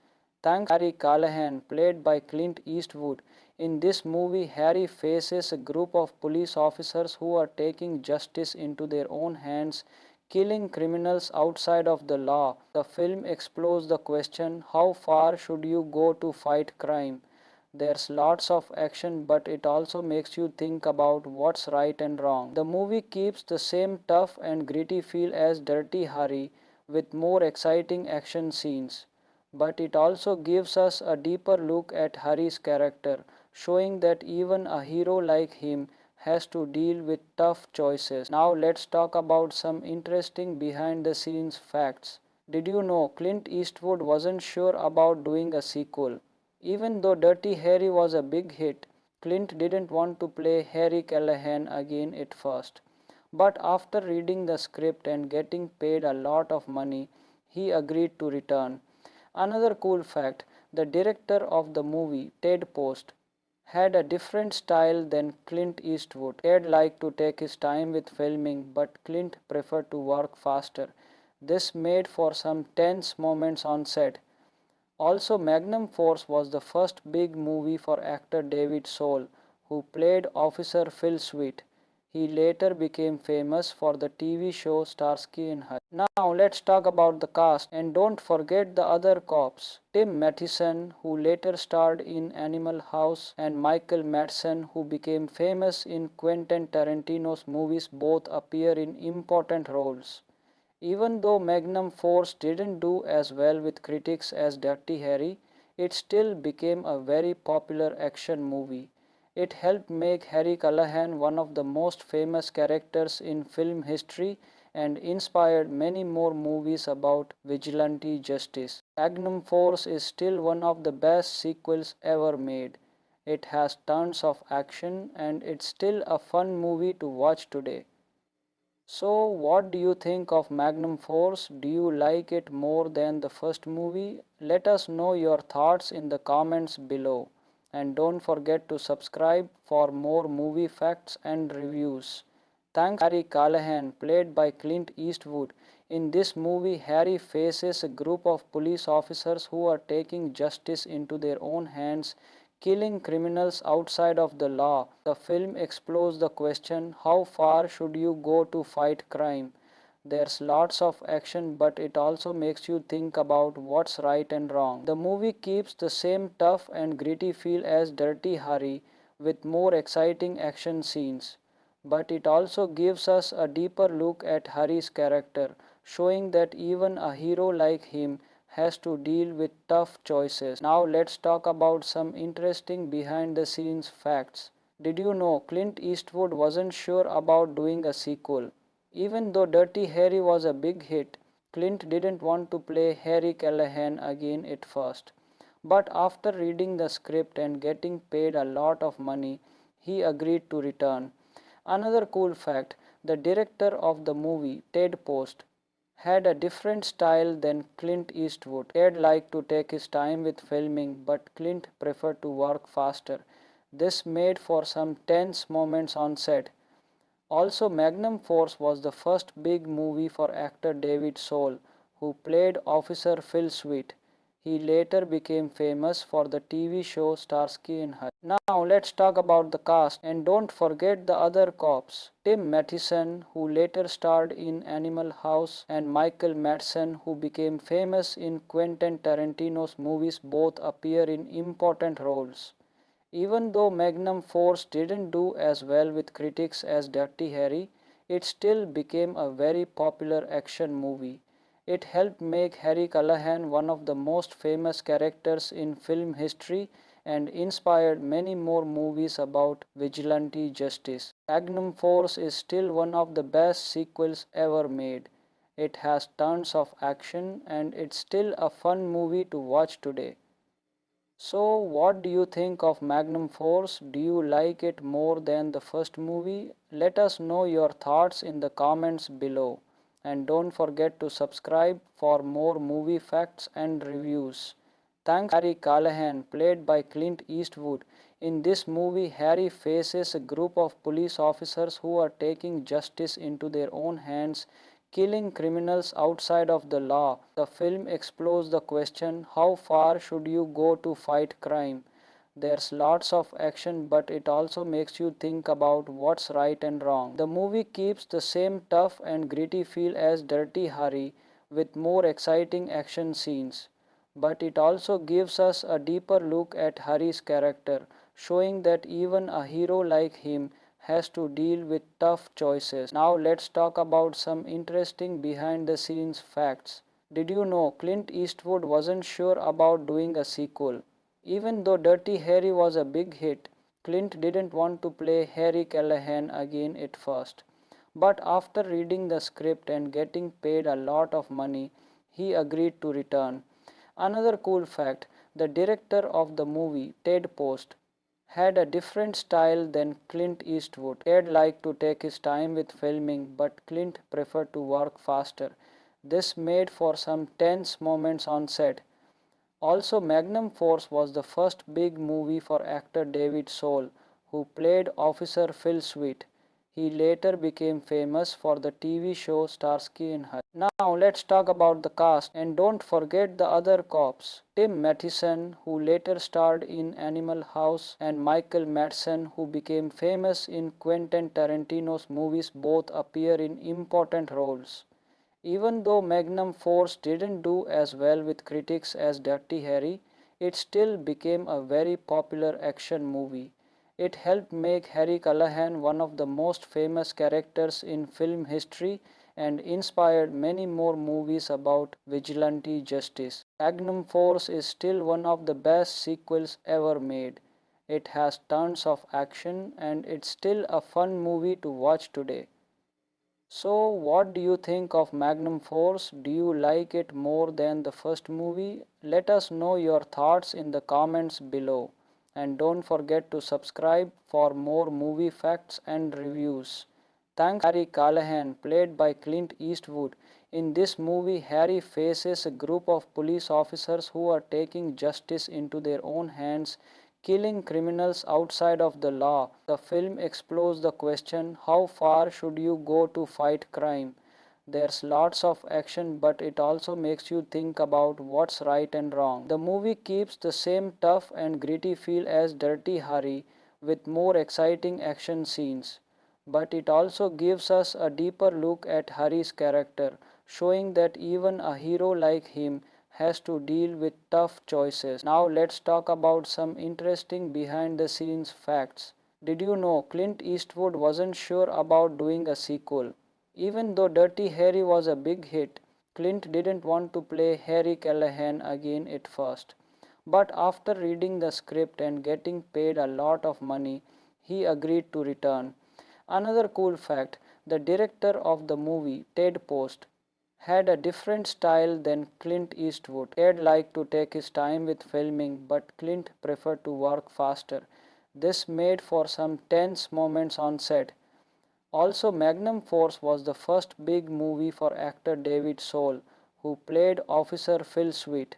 Thanks Harry Callahan, played by Clint Eastwood. In this movie, Harry faces a group of police officers who are taking justice into their own hands, killing criminals outside of the law. The film explores the question, how far should you go to fight crime? There's lots of action, but it also makes you think about what's right and wrong. The movie keeps the same tough and gritty feel as Dirty Harry, with more exciting action scenes. But it also gives us a deeper look at Harry's character, showing that even a hero like him has to deal with tough choices. Now let's talk about some interesting behind the scenes facts. Did you know Clint Eastwood wasn't sure about doing a sequel? Even though Dirty Harry was a big hit, Clint didn't want to play Harry Callahan again at first. But after reading the script and getting paid a lot of money, he agreed to return. Another cool fact, the director of the movie, Ted Post, had a different style than Clint Eastwood. Ted liked to take his time with filming, but Clint preferred to work faster. This made for some tense moments on set. Also, Magnum Force was the first big movie for actor David Soul, who played Officer Phil Sweet. He later became famous for the TV show Starsky and Hutch. Now let's talk about the cast, and don't forget the other cops. Tim Matheson, who later starred in Animal House, and Michael Madsen, who became famous in Quentin Tarantino's movies, both appear in important roles. Even though Magnum Force didn't do as well with critics as Dirty Harry, it still became a very popular action movie. It helped make Harry Callahan one of the most famous characters in film history and inspired many more movies about vigilante justice. Magnum Force is still one of the best sequels ever made. It has tons of action and it's still a fun movie to watch today. So, what do you think of Magnum Force? Do you like it more than the first movie? Let us know your thoughts in the comments below. And don't forget to subscribe for more movie facts and reviews. Thanks Harry Callahan, played by Clint Eastwood. In this movie, Harry faces a group of police officers who are taking justice into their own hands, killing criminals outside of the law. The film explores the question, how far should you go to fight crime? There's lots of action, but it also makes you think about what's right and wrong. The movie keeps the same tough and gritty feel as Dirty Harry, with more exciting action scenes. But it also gives us a deeper look at Harry's character, showing that even a hero like him has to deal with tough choices. Now let's talk about some interesting behind the scenes facts. Did you know Clint Eastwood wasn't sure about doing a sequel? Even though Dirty Harry was a big hit, Clint didn't want to play Harry Callahan again at first. But after reading the script and getting paid a lot of money, he agreed to return. Another cool fact, the director of the movie, Ted Post, had a different style than Clint Eastwood. Ted liked to take his time with filming, but Clint preferred to work faster. This made for some tense moments on set. Also, Magnum Force was the first big movie for actor David Soul, who played Officer Phil Sweet. He later became famous for the TV show Starsky and Hutch. Now let's talk about the cast, and don't forget the other cops. Tim Matheson, who later starred in Animal House, and Michael Madsen, who became famous in Quentin Tarantino's movies, both appear in important roles. Even though Magnum Force didn't do as well with critics as Dirty Harry, it still became a very popular action movie. It helped make Harry Callahan one of the most famous characters in film history and inspired many more movies about vigilante justice. Magnum Force is still one of the best sequels ever made. It has tons of action and it's still a fun movie to watch today. So, what do you think of Magnum Force? Do you like it more than the first movie? Let us know your thoughts in the comments below. And don't forget to subscribe for more movie facts and reviews. Thanks Harry Callahan, played by Clint Eastwood. In this movie, Harry faces a group of police officers who are taking justice into their own hands, killing criminals outside of the law. The film explores the question, how far should you go to fight crime? There's lots of action, but it also makes you think about what's right and wrong. The movie keeps the same tough and gritty feel as Dirty Harry, with more exciting action scenes. But it also gives us a deeper look at Harry's character, showing that even a hero like him has to deal with tough choices. Now let's talk about some interesting behind the scenes facts. Did you know Clint Eastwood wasn't sure about doing a sequel? Even though Dirty Harry was a big hit, Clint didn't want to play Harry Callahan again at first. But after reading the script and getting paid a lot of money, he agreed to return. Another cool fact, the director of the movie, Ted Post, had a different style than Clint Eastwood. Ted liked to take his time with filming, but Clint preferred to work faster. This made for some tense moments on set. Also, Magnum Force was the first big movie for actor David Soul, who played Officer Phil Sweet. He later became famous for the TV show Starsky and Hutch. Now let's talk about the cast, and don't forget the other cops. Tim Matheson, who later starred in Animal House, and Michael Madsen, who became famous in Quentin Tarantino's movies, both appear in important roles. Even though Magnum Force didn't do as well with critics as Dirty Harry, it still became a very popular action movie. It helped make Harry Callahan one of the most famous characters in film history and inspired many more movies about vigilante justice. Magnum Force is still one of the best sequels ever made. It has tons of action and it's still a fun movie to watch today. So, what do you think of Magnum Force? Do you like it more than the first movie? Let us know your thoughts in the comments below. And don't forget to subscribe for more movie facts and reviews. Thanks Harry Callahan, played by Clint Eastwood. In this movie, Harry faces a group of police officers who are taking justice into their own hands, killing criminals outside of the law. The film explores the question, how far should you go to fight crime? There's lots of action, but it also makes you think about what's right and wrong. The movie keeps the same tough and gritty feel as Dirty Harry, with more exciting action scenes. But it also gives us a deeper look at Harry's character, showing that even a hero like him has to deal with tough choices. Now let's talk about some interesting behind the scenes facts. Did you know Clint Eastwood wasn't sure about doing a sequel? Even though Dirty Harry was a big hit, Clint didn't want to play Harry Callahan again at first. But after reading the script and getting paid a lot of money, he agreed to return. Another cool fact, the director of the movie, Ted Post, had a different style than Clint Eastwood. Ted liked to take his time with filming, but Clint preferred to work faster. This made for some tense moments on set. Also, Magnum Force was the first big movie for actor David Soul, who played Officer Phil Sweet.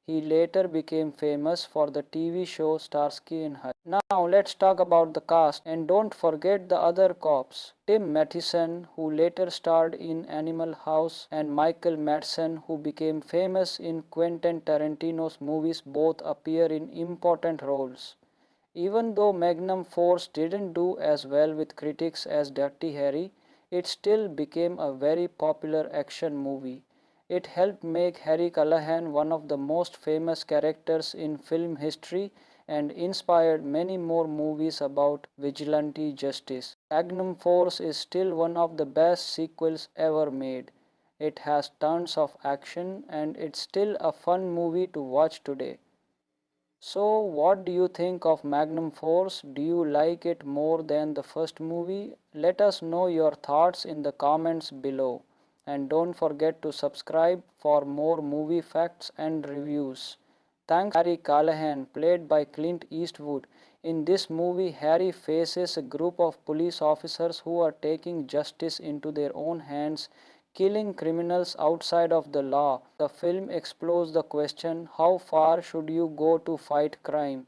He later became famous for the TV show Starsky and Hutch. Now let's talk about the cast, and don't forget the other cops. Tim Matheson, who later starred in Animal House, and Michael Madsen, who became famous in Quentin Tarantino's movies, both appear in important roles. Even though Magnum Force didn't do as well with critics as Dirty Harry, it still became a very popular action movie. It helped make Harry Callahan one of the most famous characters in film history and inspired many more movies about vigilante justice. Magnum Force is still one of the best sequels ever made. It has tons of action and it's still a fun movie to watch today. So, what do you think of Magnum Force? Do you like it more than the first movie? Let us know your thoughts in the comments below. And don't forget to subscribe for more movie facts and reviews. Thanks Harry Callahan, played by Clint Eastwood. In this movie, Harry faces a group of police officers who are taking justice into their own hands, killing criminals outside of the law. The film explores the question, how far should you go to fight crime?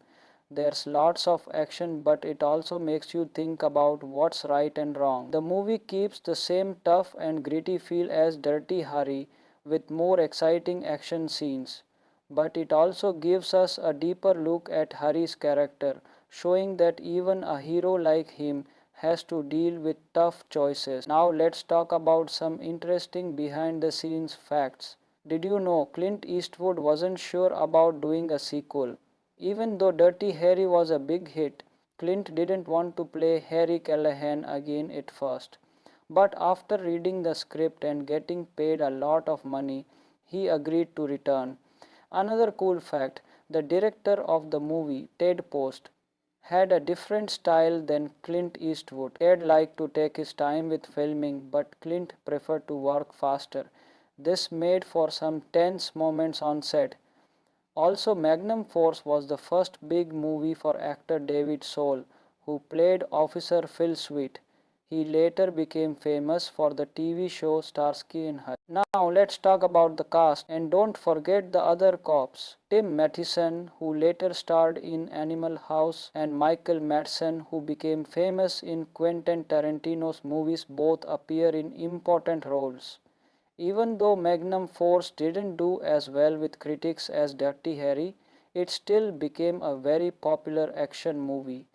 There's lots of action, but it also makes you think about what's right and wrong. The movie keeps the same tough and gritty feel as Dirty Harry, with more exciting action scenes. But it also gives us a deeper look at Harry's character, showing that even a hero like him has to deal with tough choices. Now let's talk about some interesting behind the scenes facts. Did you know Clint Eastwood wasn't sure about doing a sequel? Even though Dirty Harry was a big hit, Clint didn't want to play Harry Callahan again at first. But after reading the script and getting paid a lot of money, he agreed to return. Another cool fact, the director of the movie, Ted Post, had a different style than Clint Eastwood. Ted liked to take his time with filming, but Clint preferred to work faster. This made for some tense moments on set. Also, Magnum Force was the first big movie for actor David Soul, who played Officer Phil Sweet. He later became famous for the TV show Starsky and Hutch. Now let's talk about the cast, and don't forget the other cops. Tim Matheson, who later starred in Animal House, and Michael Madsen, who became famous in Quentin Tarantino's movies, both appear in important roles. Even though Magnum Force didn't do as well with critics as Dirty Harry, it still became a very popular action movie.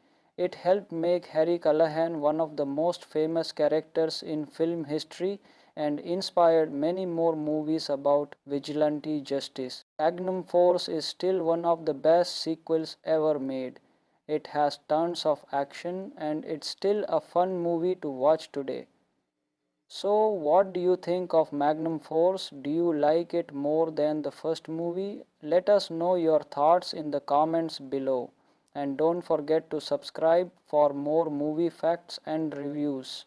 It helped make Harry Callahan one of the most famous characters in film history and inspired many more movies about vigilante justice. Magnum Force is still one of the best sequels ever made. It has tons of action and it's still a fun movie to watch today. So, what do you think of Magnum Force? Do you like it more than the first movie? Let us know your thoughts in the comments below. And don't forget to subscribe for more movie facts and reviews.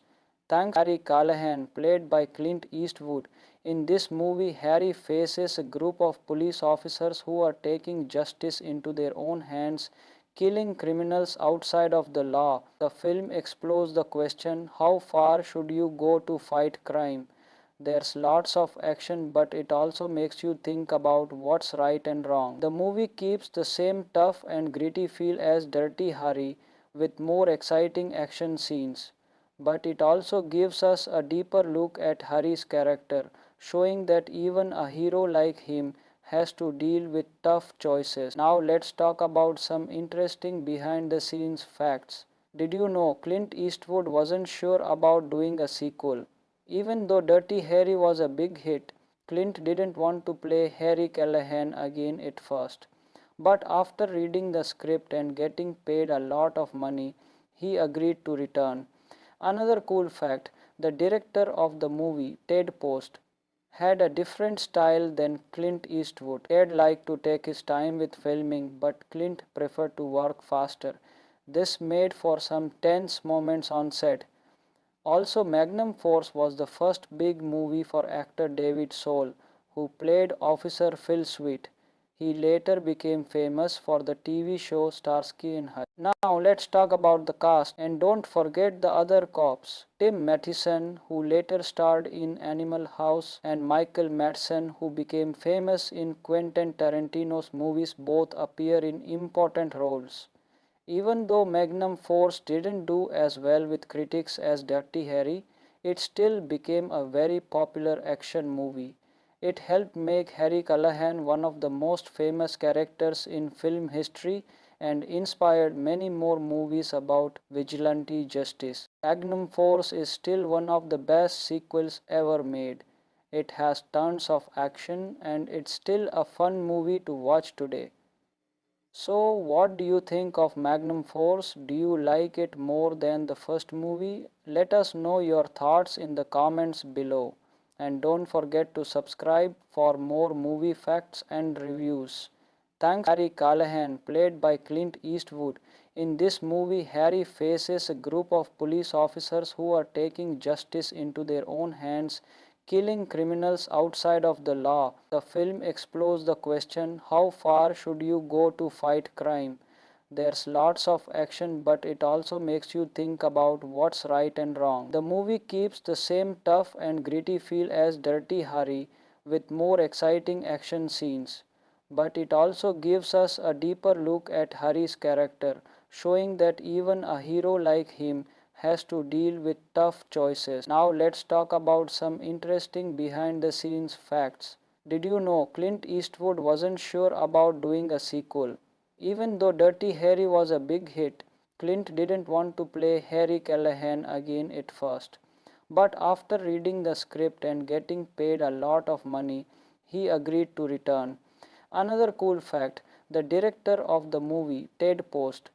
Thanks Harry Callahan, played by Clint Eastwood. In this movie, Harry faces a group of police officers who are taking justice into their own hands, killing criminals outside of the law. The film explores the question, how far should you go to fight crime? There's lots of action, but it also makes you think about what's right and wrong. The movie keeps the same tough and gritty feel as Dirty Harry, with more exciting action scenes. But it also gives us a deeper look at Harry's character, showing that even a hero like him has to deal with tough choices. Now let's talk about some interesting behind the scenes facts. Did you know Clint Eastwood wasn't sure about doing a sequel? Even though Dirty Harry was a big hit, Clint didn't want to play Harry Callahan again at first. But after reading the script and getting paid a lot of money, he agreed to return. Another cool fact, the director of the movie, Ted Post, had a different style than Clint Eastwood. Ted liked to take his time with filming, but Clint preferred to work faster. This made for some tense moments on set. Also, Magnum Force was the first big movie for actor David Soul, who played Officer Phil Sweet. He later became famous for the TV show Starsky and Hutch. Now let's talk about the cast, and don't forget the other cops. Tim Matheson, who later starred in Animal House, and Michael Madsen, who became famous in Quentin Tarantino's movies, both appear in important roles. Even though Magnum Force didn't do as well with critics as Dirty Harry, it still became a very popular action movie. It helped make Harry Callahan one of the most famous characters in film history and inspired many more movies about vigilante justice. Magnum Force is still one of the best sequels ever made. It has tons of action and it's still a fun movie to watch today. So, what do you think of Magnum Force? Do you like it more than the first movie? Let us know your thoughts in the comments below. And don't forget to subscribe for more movie facts and reviews. Thanks Harry Callahan, played by Clint Eastwood. In this movie, Harry faces a group of police officers who are taking justice into their own hands, killing criminals outside of the law. The film explores the question, how far should you go to fight crime? There's lots of action, but it also makes you think about what's right and wrong. The movie keeps the same tough and gritty feel as Dirty Harry, with more exciting action scenes. But it also gives us a deeper look at Harry's character, showing that even a hero like him has to deal with tough choices. Now let's talk about some interesting behind the scenes facts. Did you know Clint Eastwood wasn't sure about doing a sequel? Even though Dirty Harry was a big hit, Clint didn't want to play Harry Callahan again at first. But after reading the script and getting paid a lot of money, he agreed to return. Another cool fact, the director of the movie, Ted Post,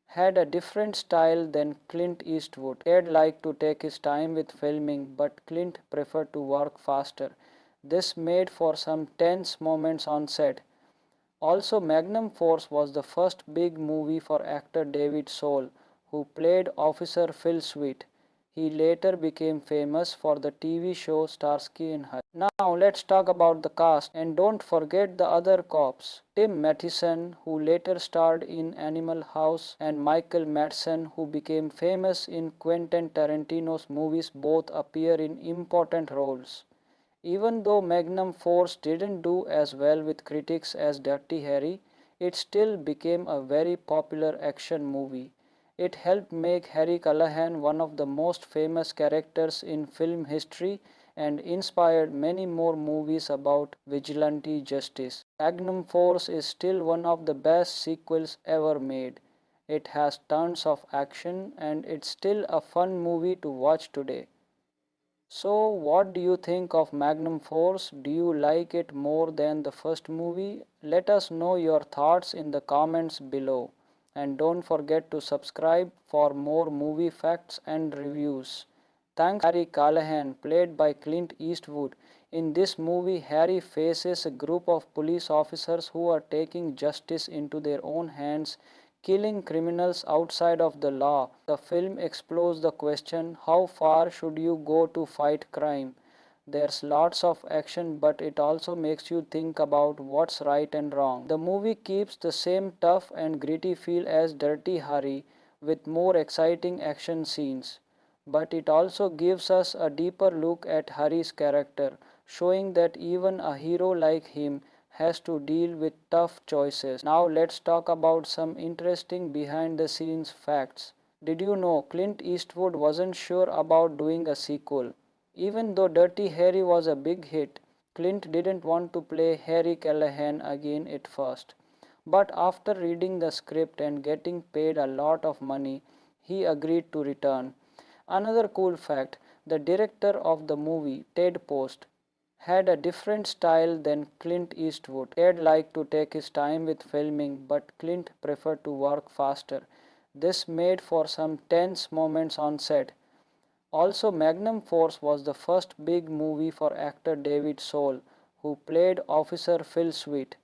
had a different style than Clint Eastwood. Ted liked to take his time with filming, but Clint preferred to work faster. This made for some tense moments on set. Also, Magnum Force was the first big movie for actor David Soul, who played Officer Phil Sweet. He later became famous for the TV show Starsky and Hutch. Now let's talk about the cast, and don't forget the other cops. Tim Matheson, who later starred in Animal House, and Michael Madsen, who became famous in Quentin Tarantino's movies, both appear in important roles. Even though Magnum Force didn't do as well with critics as Dirty Harry, it still became a very popular action movie. It helped make Harry Callahan one of the most famous characters in film history and inspired many more movies about vigilante justice. Magnum Force is still one of the best sequels ever made. It has tons of action and it's still a fun movie to watch today. So, what do you think of Magnum Force? Do you like it more than the first movie? Let us know your thoughts in the comments below. And don't forget to subscribe for more movie facts and reviews. Thanks Harry Callahan, played by Clint Eastwood. In this movie, Harry faces a group of police officers who are taking justice into their own hands, killing criminals outside of the law. The film explores the question, how far should you go to fight crime? There's lots of action, but it also makes you think about what's right and wrong. The movie keeps the same tough and gritty feel as Dirty Harry, with more exciting action scenes. But it also gives us a deeper look at Harry's character, showing that even a hero like him has to deal with tough choices. Now let's talk about some interesting behind the scenes facts. Did you know Clint Eastwood wasn't sure about doing a sequel? Even though Dirty Harry was a big hit, Clint didn't want to play Harry Callahan again at first. But after reading the script and getting paid a lot of money, he agreed to return. Another cool fact, the director of the movie, Ted Post, had a different style than Clint Eastwood. Ted liked to take his time with filming, but Clint preferred to work faster. This made for some tense moments on set. Also, Magnum Force was the first big movie for actor David Soul, who played Officer Phil Sweet.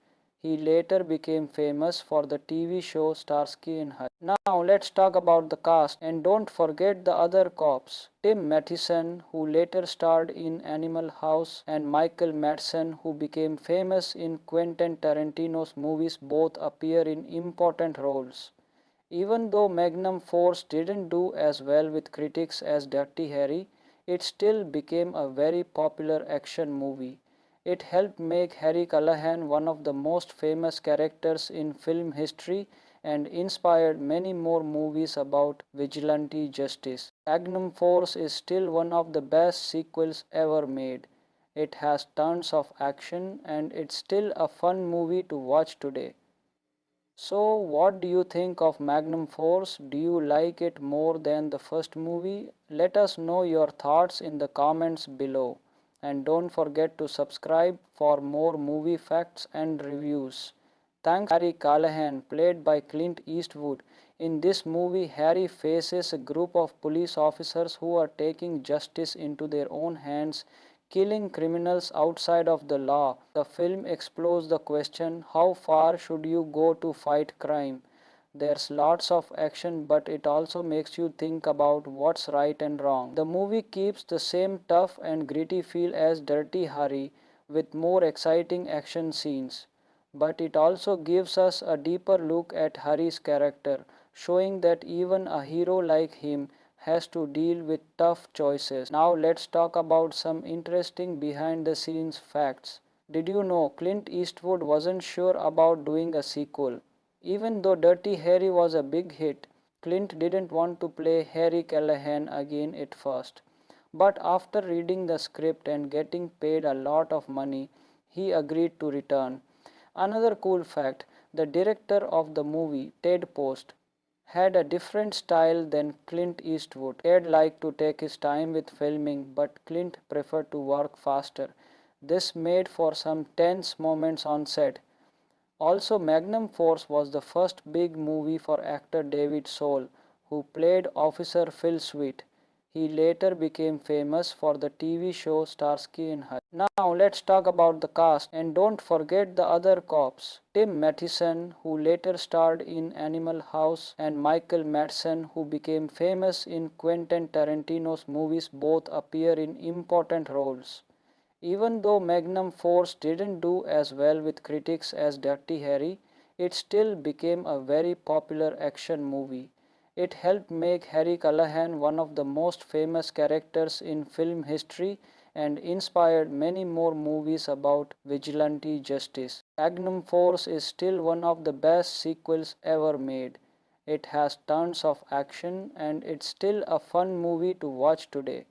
He later became famous for the TV show Starsky and Hutch. Now let's talk about the cast, and don't forget the other cops. Tim Matheson, who later starred in Animal House, and Michael Madsen, who became famous in Quentin Tarantino's movies, both appear in important roles. Even though Magnum Force didn't do as well with critics as Dirty Harry, it still became a very popular action movie. It helped make Harry Callahan one of the most famous characters in film history and inspired many more movies about vigilante justice. Magnum Force is still one of the best sequels ever made. It has tons of action and it's still a fun movie to watch today. So, what do you think of Magnum Force? Do you like it more than the first movie? Let us know your thoughts in the comments below. And don't forget to subscribe for more movie facts and reviews. Thanks Harry Callahan, played by Clint Eastwood. In this movie, Harry faces a group of police officers who are taking justice into their own hands, killing criminals outside of the law. The film explores the question, how far should you go to fight crime? There's lots of action, but it also makes you think about what's right and wrong. The movie keeps the same tough and gritty feel as Dirty Harry, with more exciting action scenes. But it also gives us a deeper look at Harry's character, showing that even a hero like him has to deal with tough choices. Now let's talk about some interesting behind the scenes facts. Did you know Clint Eastwood wasn't sure about doing a sequel? Even though Dirty Harry was a big hit, Clint didn't want to play Harry Callahan again at first. But after reading the script and getting paid a lot of money, he agreed to return. Another cool fact, the director of the movie, Ted Post, had a different style than Clint Eastwood. Ted liked to take his time with filming, but Clint preferred to work faster. This made for some tense moments on set. Also, Magnum Force was the first big movie for actor David Soul, who played Officer Phil Sweet. He later became famous for the TV show Starsky and Hutch. Now let's talk about the cast, and don't forget the other cops. Tim Matheson, who later starred in Animal House, and Michael Madsen, who became famous in Quentin Tarantino's movies, both appear in important roles. Even though Magnum Force didn't do as well with critics as Dirty Harry, it still became a very popular action movie. It helped make Harry Callahan one of the most famous characters in film history and inspired many more movies about vigilante justice. Magnum Force is still one of the best sequels ever made. It has tons of action and it's still a fun movie to watch today.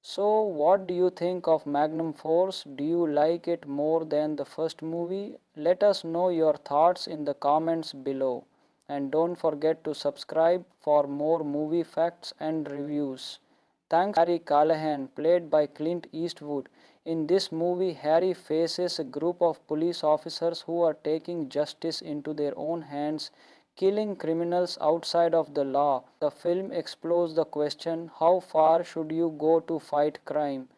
So, what do you think of Magnum Force? Do you like it more than the first movie? Let us know your thoughts in the comments below. And don't forget to subscribe for more movie facts and reviews. Thanks Harry Callahan, played by Clint Eastwood. In this movie, Harry faces a group of police officers who are taking justice into their own hands, killing criminals outside of the law. The film explores the question, how far should you go to fight crime?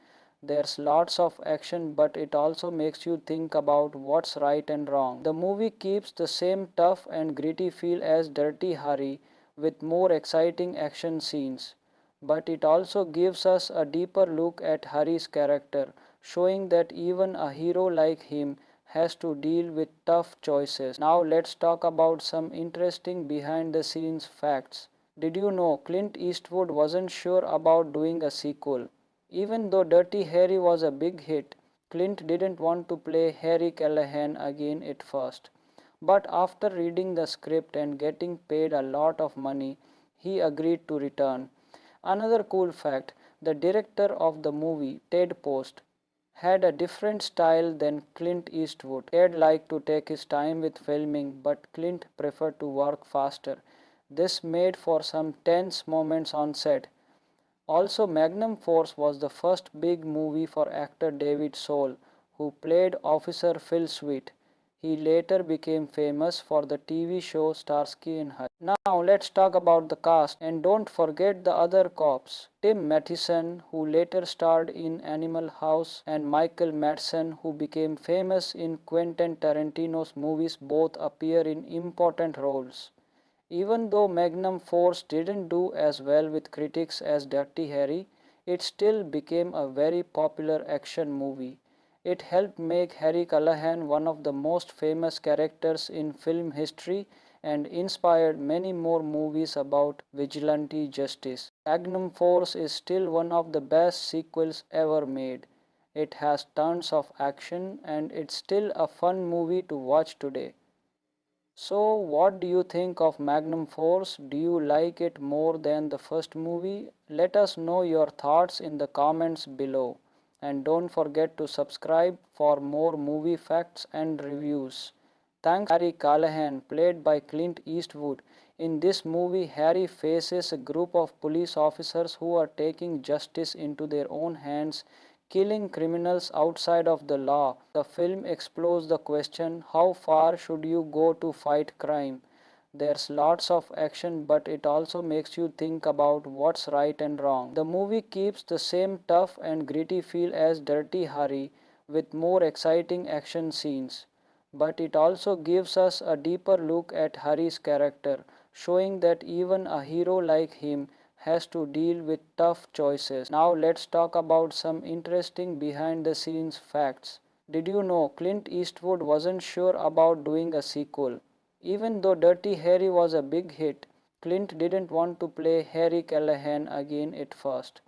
There's lots of action, but it also makes you think about what's right and wrong. The movie keeps the same tough and gritty feel as Dirty Harry with more exciting action scenes. But it also gives us a deeper look at Harry's character, showing that even a hero like him has to deal with tough choices. Now let's talk about some interesting behind the scenes facts. Did you know Clint Eastwood wasn't sure about doing a sequel? Even though Dirty Harry was a big hit, Clint didn't want to play Harry Callahan again at first. But after reading the script and getting paid a lot of money, he agreed to return. Another cool fact, the director of the movie, Ted Post, had a different style than Clint Eastwood. Ted liked to take his time with filming, but Clint preferred to work faster. This made for some tense moments on set. Also, Magnum Force was the first big movie for actor David Soul, who played Officer Phil Sweet. He later became famous for the TV show Starsky and Hutch. Now let's talk about the cast, and don't forget the other cops. Tim Matheson, who later starred in Animal House, and Michael Madsen, who became famous in Quentin Tarantino's movies, both appear in important roles. Even though Magnum Force didn't do as well with critics as Dirty Harry, it still became a very popular action movie. It helped make Harry Callahan one of the most famous characters in film history and inspired many more movies about vigilante justice. Magnum Force is still one of the best sequels ever made. It has tons of action and it's still a fun movie to watch today. So, what do you think of Magnum Force? Do you like it more than the first movie? Let us know your thoughts in the comments below. And don't forget to subscribe for more movie facts and reviews. Thanks Harry Callahan, played by Clint Eastwood. In this movie, Harry faces a group of police officers who are taking justice into their own hands, killing criminals outside of the law. The film explores the question, how far should you go to fight crime? There's lots of action, but it also makes you think about what's right and wrong. The movie keeps the same tough and gritty feel as Dirty Harry with more exciting action scenes. But it also gives us a deeper look at Harry's character, showing that even a hero like him has to deal with tough choices. Now let's talk about some interesting behind the scenes facts. Did you know Clint Eastwood wasn't sure about doing a sequel? Even though Dirty Harry was a big hit, Clint didn't want to play Harry Callahan again at first.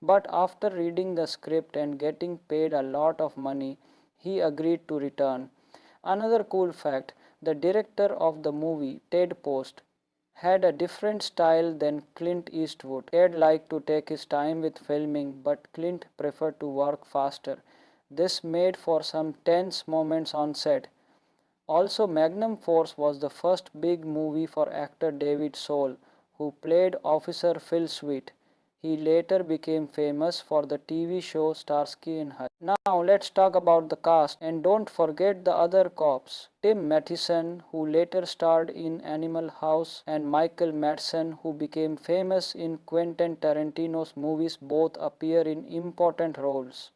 But after reading the script and getting paid a lot of money, he agreed to return. Another cool fact, the director of the movie, Ted Post, had a different style than Clint Eastwood. Ted liked to take his time with filming, but Clint preferred to work faster. This made for some tense moments on set. Also, Magnum Force was the first big movie for actor David Soul, who played Officer Phil Sweet. He later became famous for the TV show Starsky and Hutch. Now let's talk about the cast, and don't forget the other cops. Tim Matheson, who later starred in Animal House, and Michael Madsen, who became famous in Quentin Tarantino's movies, both appear in important roles.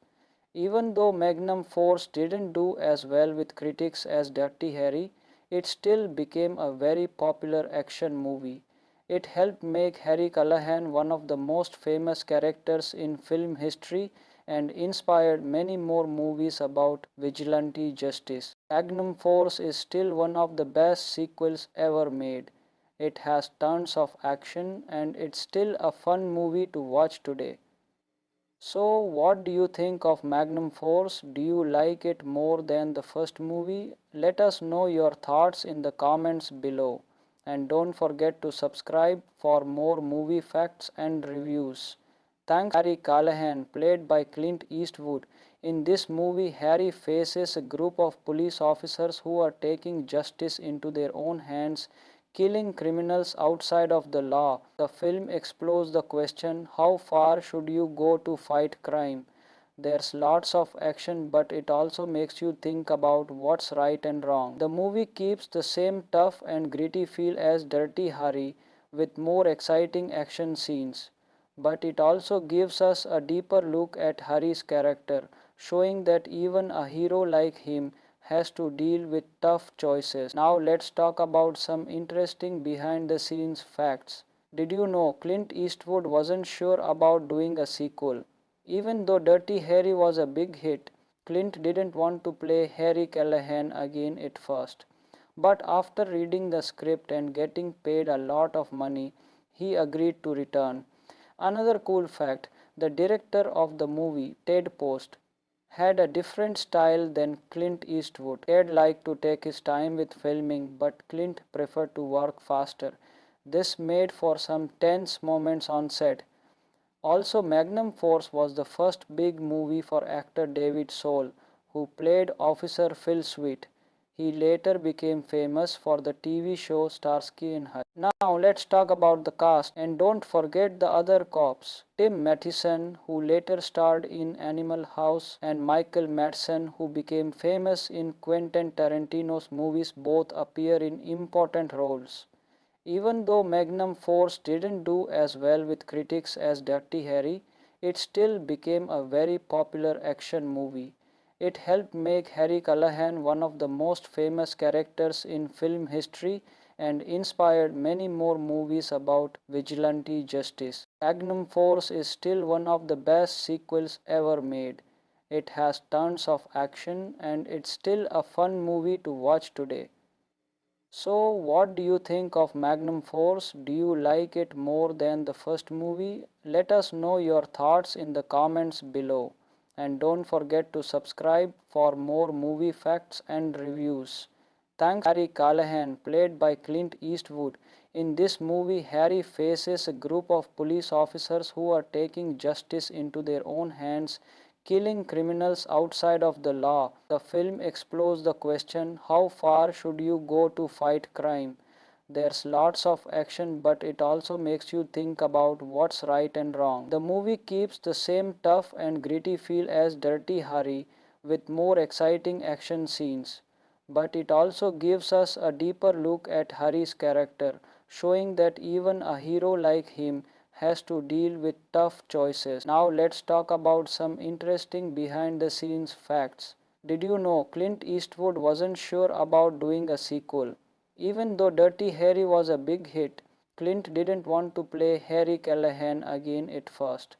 Even though Magnum Force didn't do as well with critics as Dirty Harry, it still became a very popular action movie. It helped make Harry Callahan one of the most famous characters in film history and inspired many more movies about vigilante justice. Magnum Force is still one of the best sequels ever made. It has tons of action and it's still a fun movie to watch today. So, what do you think of Magnum Force? Do you like it more than the first movie? Let us know your thoughts in the comments below. And don't forget to subscribe for more movie facts and reviews. Thanks Harry Callahan, played by Clint Eastwood. In this movie, Harry faces a group of police officers who are taking justice into their own hands, killing criminals outside of the law. The film explores the question, how far should you go to fight crime? There's lots of action, but it also makes you think about what's right and wrong. The movie keeps the same tough and gritty feel as Dirty Harry, with more exciting action scenes. But it also gives us a deeper look at Harry's character, showing that even a hero like him has to deal with tough choices. Now let's talk about some interesting behind the scenes facts. Did you know Clint Eastwood wasn't sure about doing a sequel? Even though Dirty Harry was a big hit, Clint didn't want to play Harry Callahan again at first. But after reading the script and getting paid a lot of money, he agreed to return. Another cool fact, the director of the movie, Ted Post, had a different style than Clint Eastwood. Ted liked to take his time with filming, but Clint preferred to work faster. This made for some tense moments on set. Also, Magnum Force was the first big movie for actor David Soul, who played Officer Phil Sweet. He later became famous for the TV show Starsky and Hutch. Now let's talk about the cast, and don't forget the other cops. Tim Matheson, who later starred in Animal House, and Michael Madsen, who became famous in Quentin Tarantino's movies, both appear in important roles. Even though Magnum Force didn't do as well with critics as Dirty Harry, it still became a very popular action movie. It helped make Harry Callahan one of the most famous characters in film history and inspired many more movies about vigilante justice. Magnum Force is still one of the best sequels ever made. It has tons of action and it's still a fun movie to watch today. So, what do you think of Magnum Force? Do you like it more than the first movie? Let us know your thoughts in the comments below. And don't forget to subscribe for more movie facts and reviews. Thanks Harry Callahan, played by Clint Eastwood. In this movie, Harry faces a group of police officers who are taking justice into their own hands, killing criminals outside of the law. The film explores the question, how far should you go to fight crime? There's lots of action, but it also makes you think about what's right and wrong. The movie keeps the same tough and gritty feel as Dirty Harry, with more exciting action scenes. But it also gives us a deeper look at Harry's character, showing that even a hero like him has to deal with tough choices. Now let's talk about some interesting behind the scenes facts. Did you know Clint Eastwood wasn't sure about doing a sequel? Even though Dirty Harry was a big hit, Clint didn't want to play Harry Callahan again at first.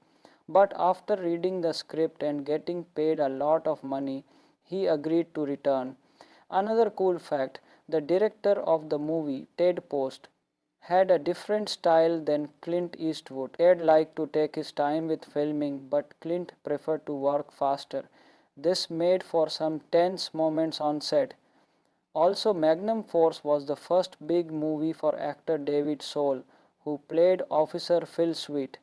But after reading the script and getting paid a lot of money, he agreed to return. Another cool fact, the director of the movie, Ted Post, had a different style than Clint Eastwood. Ted liked to take his time with filming, but Clint preferred to work faster. This made for some tense moments on set. Also, Magnum Force was the first big movie for actor David Soul, who played Officer Phil Sweet.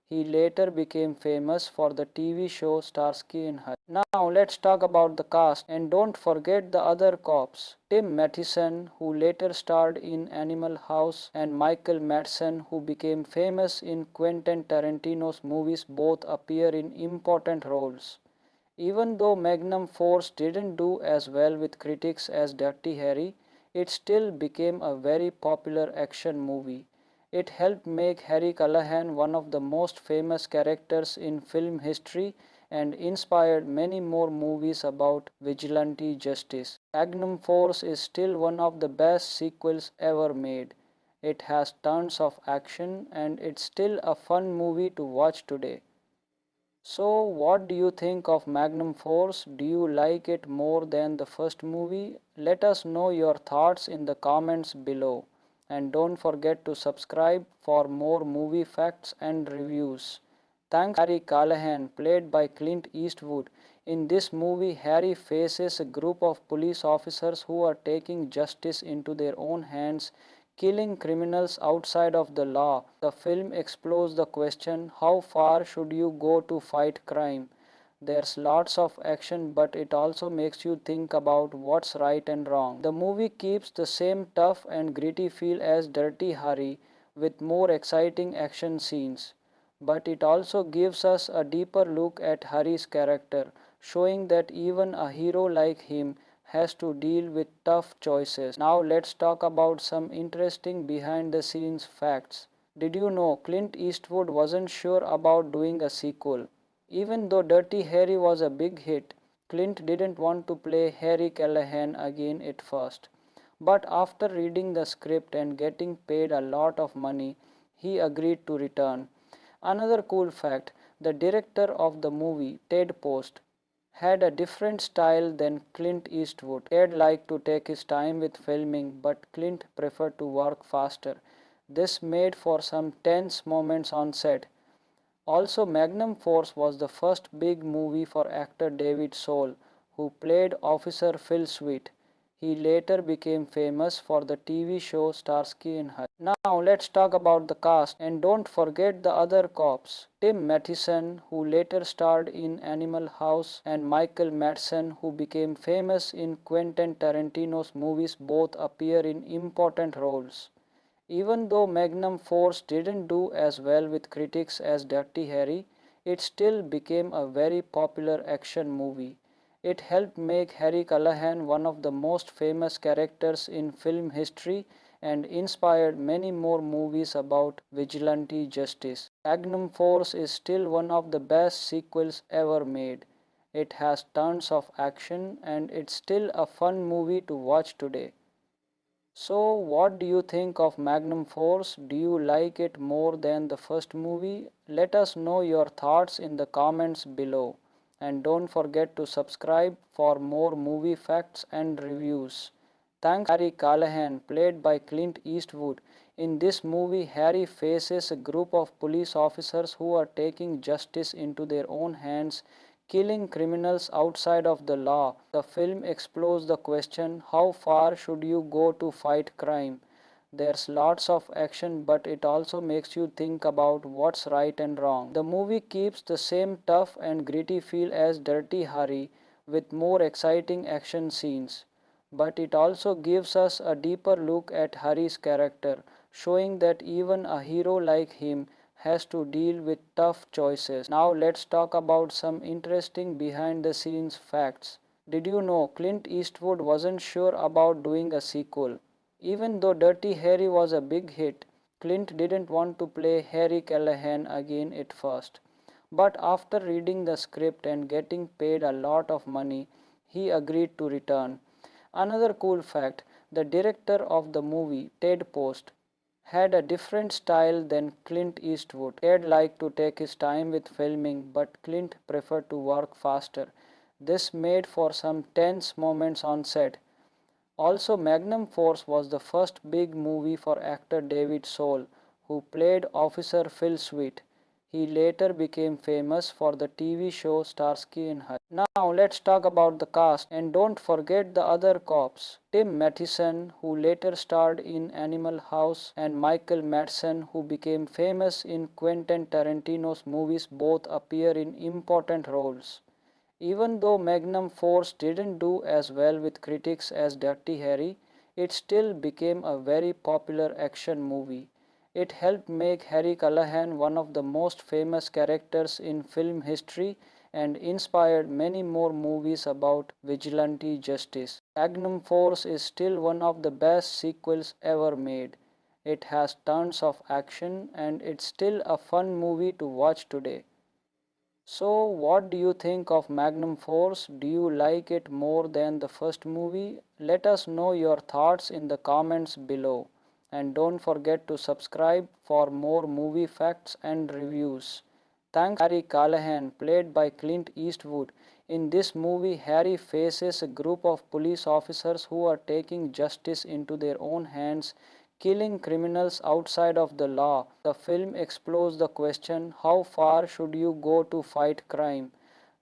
He later became famous for the TV show Starsky and Hutch. Now let's talk about the cast, and don't forget the other cops. Tim Matheson, who later starred in Animal House, and Michael Madsen, who became famous in Quentin Tarantino's movies, both appear in important roles. Even though Magnum Force didn't do as well with critics as Dirty Harry, it still became a very popular action movie. It helped make Harry Callahan one of the most famous characters in film history and inspired many more movies about vigilante justice. Magnum Force is still one of the best sequels ever made. It has tons of action and it's still a fun movie to watch today. So, what do you think of Magnum Force? Do you like it more than the first movie? Let us know your thoughts in the comments below. And don't forget to subscribe for more movie facts and reviews. Thanks Harry Callahan, played by Clint Eastwood. In this movie, Harry faces a group of police officers who are taking justice into their own hands, killing criminals outside of the law. The film explores the question, how far should you go to fight crime? There's lots of action, but it also makes you think about what's right and wrong. The movie keeps the same tough and gritty feel as Dirty Harry, with more exciting action scenes. But it also gives us a deeper look at Harry's character, showing that even a hero like him has to deal with tough choices. Now let's talk about some interesting behind the scenes facts. Did you know Clint Eastwood wasn't sure about doing a sequel? Even though Dirty Harry was a big hit, Clint didn't want to play Harry Callahan again at first. But after reading the script and getting paid a lot of money, he agreed to return. Another cool fact, the director of the movie, Ted Post, had a different style than Clint Eastwood. Ted liked to take his time with filming, but Clint preferred to work faster. This made for some tense moments on set. Also, Magnum Force was the first big movie for actor David Soul, who played Officer Phil Sweet. He later became famous for the TV show Starsky and Hutch. Now let's talk about the cast, and don't forget the other cops. Tim Matheson, who later starred in Animal House, and Michael Madsen, who became famous in Quentin Tarantino's movies, both appear in important roles. Even though Magnum Force didn't do as well with critics as Dirty Harry, it still became a very popular action movie. It helped make Harry Callahan one of the most famous characters in film history and inspired many more movies about vigilante justice. Magnum Force is still one of the best sequels ever made. It has tons of action and it's still a fun movie to watch today. So, what do you think of Magnum Force? Do you like it more than the first movie? Let us know your thoughts in the comments below. And don't forget to subscribe for more movie facts and reviews. Thanks Harry Callahan, played by Clint Eastwood. In this movie, Harry faces a group of police officers who are taking justice into their own hands, killing criminals outside of the law. The film explores the question, how far should you go to fight crime? There's lots of action, but it also makes you think about what's right and wrong. The movie keeps the same tough and gritty feel as Dirty Harry, with more exciting action scenes. But it also gives us a deeper look at Harry's character, showing that even a hero like him has to deal with tough choices. Now let's talk about some interesting behind the scenes facts. Did you know Clint Eastwood wasn't sure about doing a sequel? Even though Dirty Harry was a big hit, Clint didn't want to play Harry Callahan again at first. But after reading the script and getting paid a lot of money, he agreed to return. Another cool fact, the director of the movie, Ted Post, had a different style than Clint Eastwood. Ted liked to take his time with filming, but Clint preferred to work faster. This made for some tense moments on set. Also, Magnum Force was the first big movie for actor David Soul, who played Officer Phil Sweet. He later became famous for the TV show Starsky and Hutch. Now let's talk about the cast, and don't forget the other cops. Tim Matheson, who later starred in Animal House, and Michael Madsen, who became famous in Quentin Tarantino's movies, both appear in important roles. Even though Magnum Force didn't do as well with critics as Dirty Harry, it still became a very popular action movie. It helped make Harry Callahan one of the most famous characters in film history and inspired many more movies about vigilante justice. Magnum Force is still one of the best sequels ever made. It has tons of action and it's still a fun movie to watch today. So, what do you think of Magnum Force? Do you like it more than the first movie? Let us know your thoughts in the comments below. And don't forget to subscribe for more movie facts and reviews. Thanks Harry Callahan, played by Clint Eastwood. In this movie, Harry faces a group of police officers who are taking justice into their own hands, killing criminals outside of the law. The film explores the question, how far should you go to fight crime?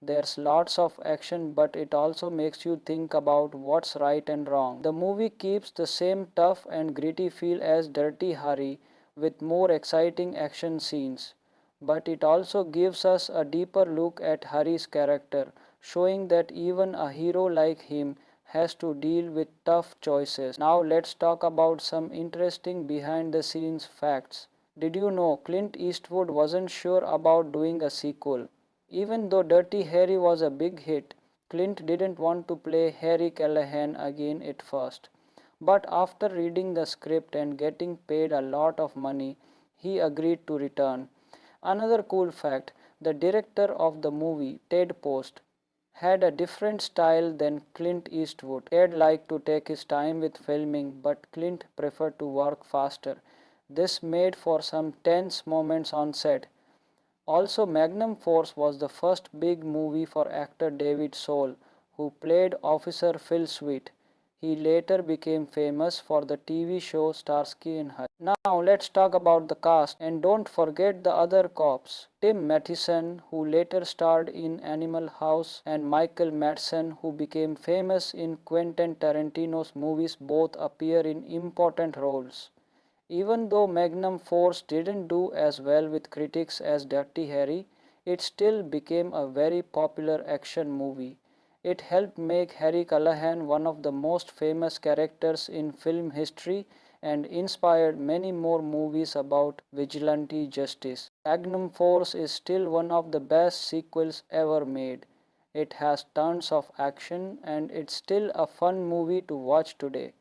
There's lots of action, but it also makes you think about what's right and wrong. The movie keeps the same tough and gritty feel as Dirty Harry, with more exciting action scenes. But it also gives us a deeper look at Harry's character, showing that even a hero like him has to deal with tough choices. Now let's talk about some interesting behind the scenes facts. Did you know Clint Eastwood wasn't sure about doing a sequel? Even though Dirty Harry was a big hit, Clint didn't want to play Harry Callahan again at first. But after reading the script and getting paid a lot of money, he agreed to return. Another cool fact, the director of the movie, Ted Post, had a different style than Clint Eastwood. Ted liked to take his time with filming, but Clint preferred to work faster. This made for some tense moments on set. Also, Magnum Force was the first big movie for actor David Soul, who played Officer Phil Sweet. He later became famous for the TV show Starsky and Hutch. Now let's talk about the cast, and don't forget the other cops. Tim Matheson, who later starred in Animal House, and Michael Madsen, who became famous in Quentin Tarantino's movies, both appear in important roles. Even though Magnum Force didn't do as well with critics as Dirty Harry, it still became a very popular action movie. It helped make Harry Callahan one of the most famous characters in film history and inspired many more movies about vigilante justice. Magnum Force is still one of the best sequels ever made. It has tons of action and it's still a fun movie to watch today.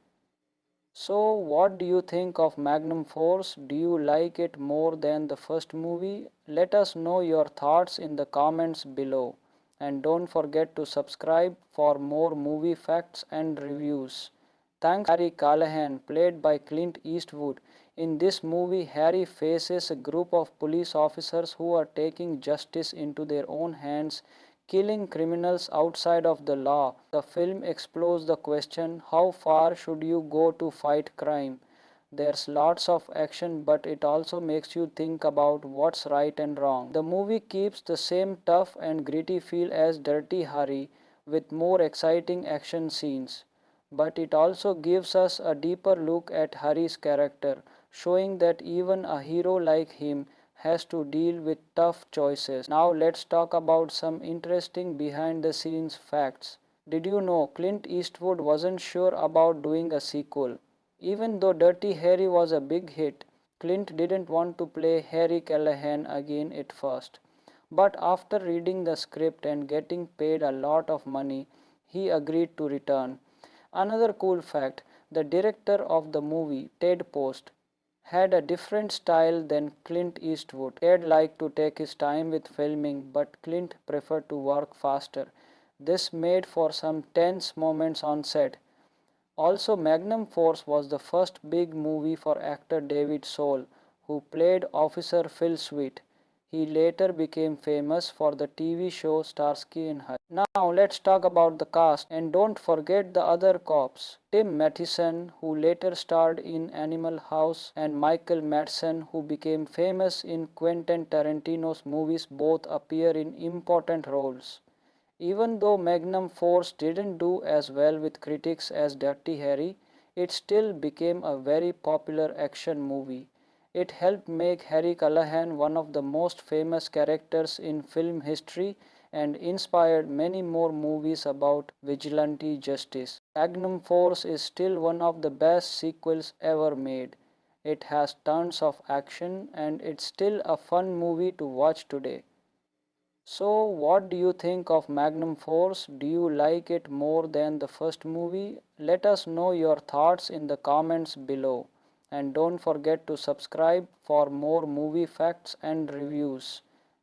So, what do you think of Magnum Force? Do you like it more than the first movie? Let us know your thoughts in the comments below. And don't forget to subscribe for more movie facts and reviews. Thanks Harry Callahan, played by Clint Eastwood. In this movie, Harry faces a group of police officers who are taking justice into their own hands, killing criminals outside of the law. The film explores the question, how far should you go to fight crime? There's lots of action, but it also makes you think about what's right and wrong. The movie keeps the same tough and gritty feel as Dirty Harry, with more exciting action scenes. But it also gives us a deeper look at Harry's character, showing that even a hero like him has to deal with tough choices. Now let's talk about some interesting behind the scenes facts. Did you know Clint Eastwood wasn't sure about doing a sequel? Even though Dirty Harry was a big hit, Clint didn't want to play Harry Callahan again at first. But after reading the script and getting paid a lot of money, he agreed to return. Another cool fact, the director of the movie, Ted Post, had a different style than Clint Eastwood. Ted liked to take his time with filming, but Clint preferred to work faster. This made for some tense moments on set. Also, Magnum Force was the first big movie for actor David Soul, who played Officer Phil Sweet. He later became famous for the TV show Starsky and Hutch. Now let's talk about the cast, and don't forget the other cops. Tim Matheson, who later starred in Animal House, and Michael Madsen, who became famous in Quentin Tarantino's movies, both appear in important roles. Even though Magnum Force didn't do as well with critics as Dirty Harry, it still became a very popular action movie. It helped make Harry Callahan one of the most famous characters in film history and inspired many more movies about vigilante justice. Magnum Force is still one of the best sequels ever made. It has tons of action and it's still a fun movie to watch today. So, what do you think of Magnum Force? Do you like it more than the first movie? Let us know your thoughts in the comments below. And don't forget to subscribe for more movie facts and reviews.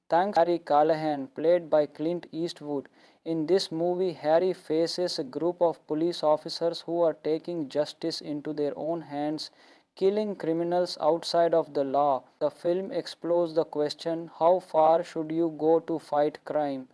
Thanks Harry Callahan, played by Clint Eastwood. In this movie, Harry faces a group of police officers who are taking justice into their own hands, killing criminals outside of the law. The film explores the question, how far should you go to fight crime?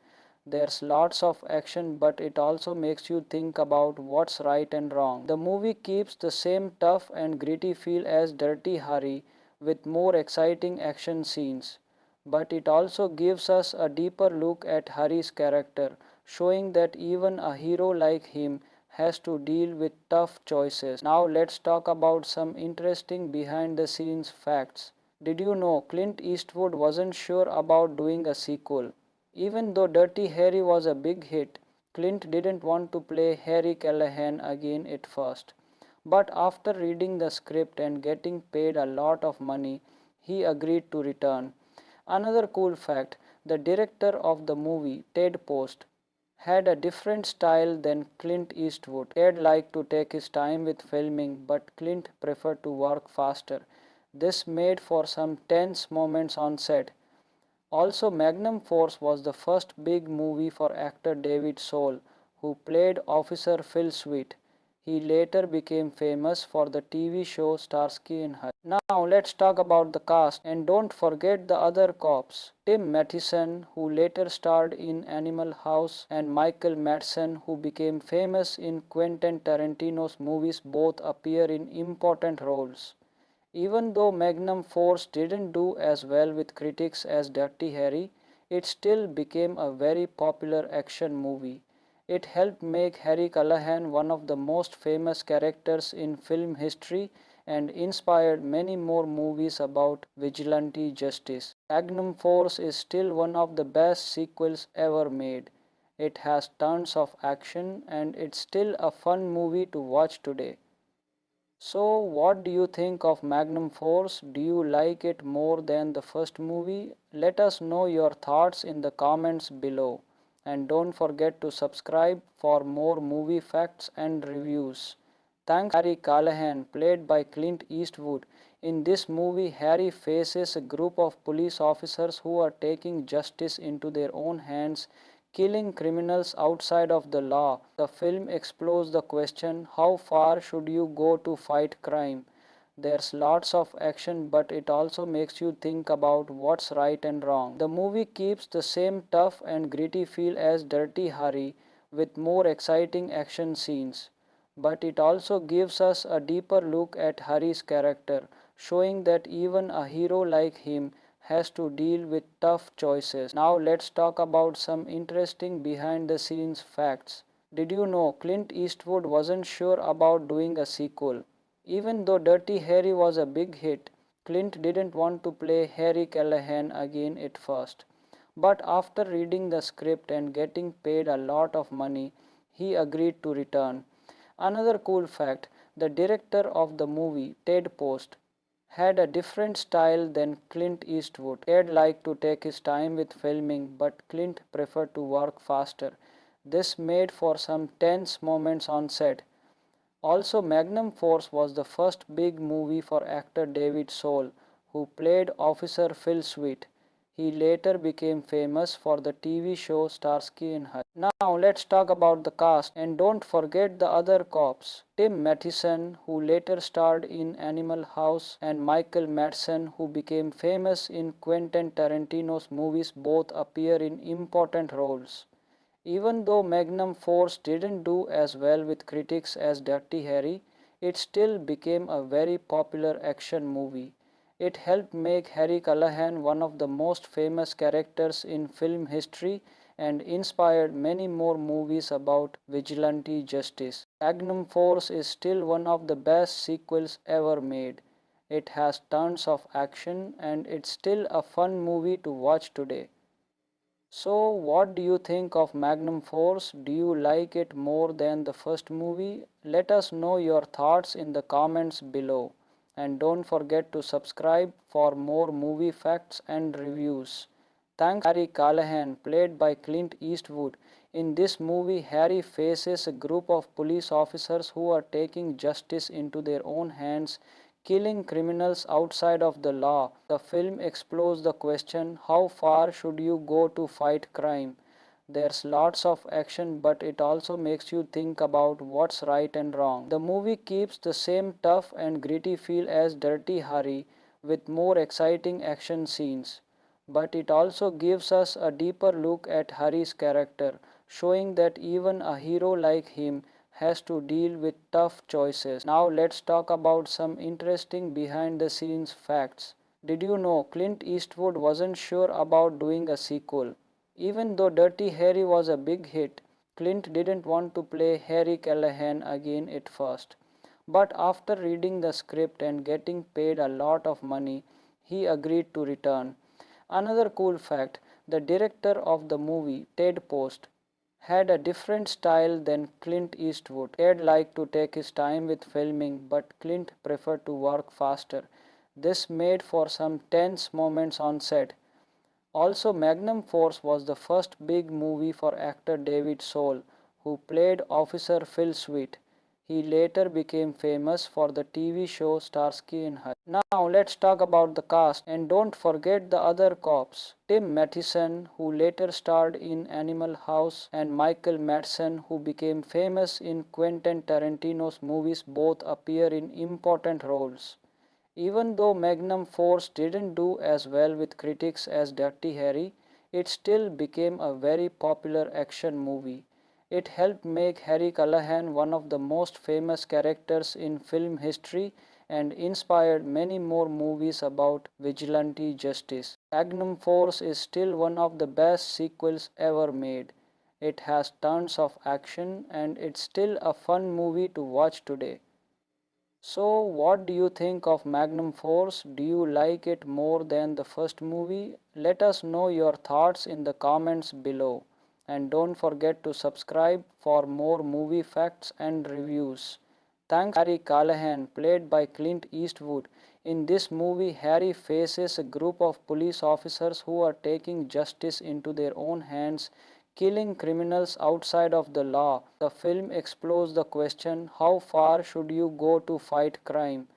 There's lots of action, but it also makes you think about what's right and wrong. The movie keeps the same tough and gritty feel as Dirty Harry, with more exciting action scenes. But it also gives us a deeper look at Harry's character, showing that even a hero like him has to deal with tough choices. Now let's talk about some interesting behind the scenes facts. Did you know Clint Eastwood wasn't sure about doing a sequel? Even though Dirty Harry was a big hit, Clint didn't want to play Harry Callahan again at first. But after reading the script and getting paid a lot of money, he agreed to return. Another cool fact, the director of the movie, Ted Post, had a different style than Clint Eastwood. Ted liked to take his time with filming, but Clint preferred to work faster. This made for some tense moments on set. Also, Magnum Force was the first big movie for actor David Soul, who played Officer Phil Sweet. He later became famous for the TV show Starsky and Hutch. Now let's talk about the cast, and don't forget the other cops. Tim Matheson, who later starred in Animal House, and Michael Madsen, who became famous in Quentin Tarantino's movies, both appear in important roles. Even though Magnum Force didn't do as well with critics as Dirty Harry, it still became a very popular action movie. It helped make Harry Callahan one of the most famous characters in film history and inspired many more movies about vigilante justice. Magnum Force is still one of the best sequels ever made. It has tons of action and it's still a fun movie to watch today. So, what do you think of Magnum Force? Do you like it more than the first movie? Let us know your thoughts in the comments below. And don't forget to subscribe for more movie facts and reviews. Thanks Harry Callahan, played by Clint Eastwood. In this movie, Harry faces a group of police officers who are taking justice into their own hands, killing criminals outside of the law. The film explores the question, how far should you go to fight crime? There's lots of action, but it also makes you think about what's right and wrong. The movie keeps the same tough and gritty feel as Dirty Harry, with more exciting action scenes. But it also gives us a deeper look at Harry's character, showing that even a hero like him has to deal with tough choices. Now let's talk about some interesting behind the scenes facts. Did you know Clint Eastwood wasn't sure about doing a sequel? Even though Dirty Harry was a big hit, Clint didn't want to play Harry Callahan again at first. But after reading the script and getting paid a lot of money, he agreed to return. Another cool fact, the director of the movie, Ted Post, had a different style than Clint Eastwood. Ted liked to take his time with filming, but Clint preferred to work faster. This made for some tense moments on set. Also, Magnum Force was the first big movie for actor David Soul, who played Officer Phil Sweet. He later became famous for the TV show Starsky and Hutch. Now let's talk about the cast, and don't forget the other cops. Tim Matheson, who later starred in Animal House, and Michael Madsen, who became famous in Quentin Tarantino's movies, both appear in important roles. Even though Magnum Force didn't do as well with critics as Dirty Harry, it still became a very popular action movie. It helped make Harry Callahan one of the most famous characters in film history and inspired many more movies about vigilante justice. Magnum Force is still one of the best sequels ever made. It has tons of action and it's still a fun movie to watch today. So, what do you think of Magnum Force? Do you like it more than the first movie? Let us know your thoughts in the comments below. And don't forget to subscribe for more movie facts and reviews. Thanks Harry Callahan, played by Clint Eastwood. In this movie, Harry faces a group of police officers who are taking justice into their own hands, killing criminals outside of the law. The film explores the question, how far should you go to fight crime? There's lots of action, but it also makes you think about what's right and wrong. The movie keeps the same tough and gritty feel as Dirty Harry, with more exciting action scenes. But it also gives us a deeper look at Harry's character, showing that even a hero like him has to deal with tough choices. Now let's talk about some interesting behind the scenes facts. Did you know Clint Eastwood wasn't sure about doing a sequel? Even though Dirty Harry was a big hit, Clint didn't want to play Harry Callahan again at first. But after reading the script and getting paid a lot of money, he agreed to return. Another cool fact, the director of the movie, Ted Post, had a different style than Clint Eastwood. Ted liked to take his time with filming, but Clint preferred to work faster. This made for some tense moments on set. Also, Magnum Force was the first big movie for actor David Soul, who played Officer Phil Sweet. He later became famous for the TV show Starsky and Hutch. Now let's talk about the cast, and don't forget the other cops. Tim Matheson, who later starred in Animal House, and Michael Madsen, who became famous in Quentin Tarantino's movies, both appear in important roles. Even though Magnum Force didn't do as well with critics as Dirty Harry, it still became a very popular action movie. It helped make Harry Callahan one of the most famous characters in film history and inspired many more movies about vigilante justice. Magnum Force is still one of the best sequels ever made. It has tons of action and it's still a fun movie to watch today. So, what do you think of Magnum Force? Do you like it more than the first movie? Let us know your thoughts in the comments below. And don't forget to subscribe for more movie facts and reviews. Thanks Harry Callahan, played by Clint Eastwood. In this movie, Harry faces a group of police officers who are taking justice into their own hands, killing criminals outside of the law. The film explores the question, how far should you go to fight crime?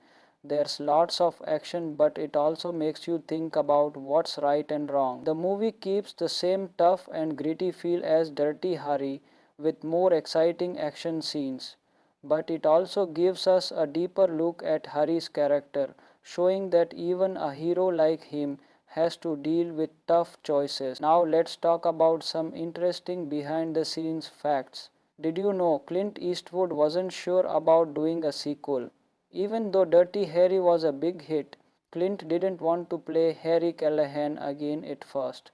There's lots of action, but it also makes you think about what's right and wrong. The movie keeps the same tough and gritty feel as Dirty Harry, with more exciting action scenes. But it also gives us a deeper look at Harry's character, showing that even a hero like him has to deal with tough choices. Now let's talk about some interesting behind the scenes facts. Did you know Clint Eastwood wasn't sure about doing a sequel? Even though Dirty Harry was a big hit, Clint didn't want to play Harry Callahan again at first.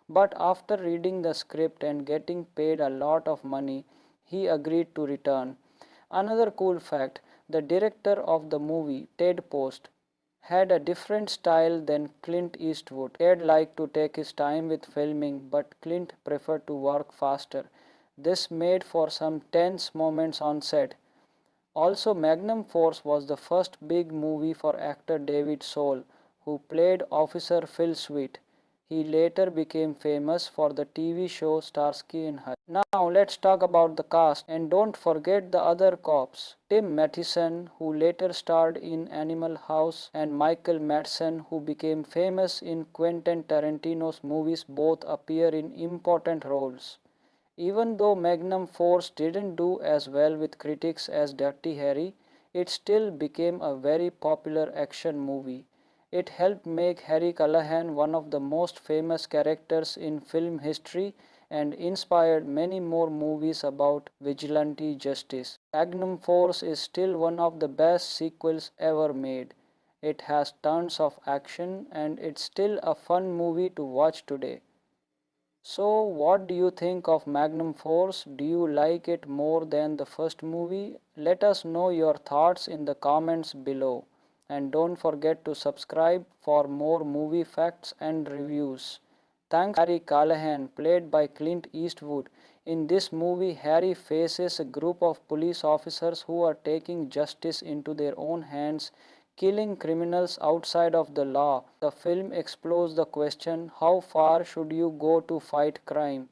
But after reading the script and getting paid a lot of money, he agreed to return. Another cool fact, the director of the movie, Ted Post, had a different style than Clint Eastwood. Ted liked to take his time with filming, but Clint preferred to work faster. This made for some tense moments on set. Also, Magnum Force was the first big movie for actor David Soul, who played Officer Phil Sweet. He later became famous for the TV show Starsky and Hutch. Now let's talk about the cast, and don't forget the other cops. Tim Matheson, who later starred in Animal House, and Michael Madsen, who became famous in Quentin Tarantino's movies, both appear in important roles. Even though Magnum Force didn't do as well with critics as Dirty Harry, it still became a very popular action movie. It helped make Harry Callahan one of the most famous characters in film history and inspired many more movies about vigilante justice. Magnum Force is still one of the best sequels ever made. It has tons of action and it's still a fun movie to watch today. So, what do you think of Magnum Force? Do you like it more than the first movie? Let us know your thoughts in the comments below. And don't forget to subscribe for more movie facts and reviews. Thanks Harry Callahan, played by Clint Eastwood. In this movie, Harry faces a group of police officers who are taking justice into their own hands, killing criminals outside of the law. The film explores the question, how far should you go to fight crime?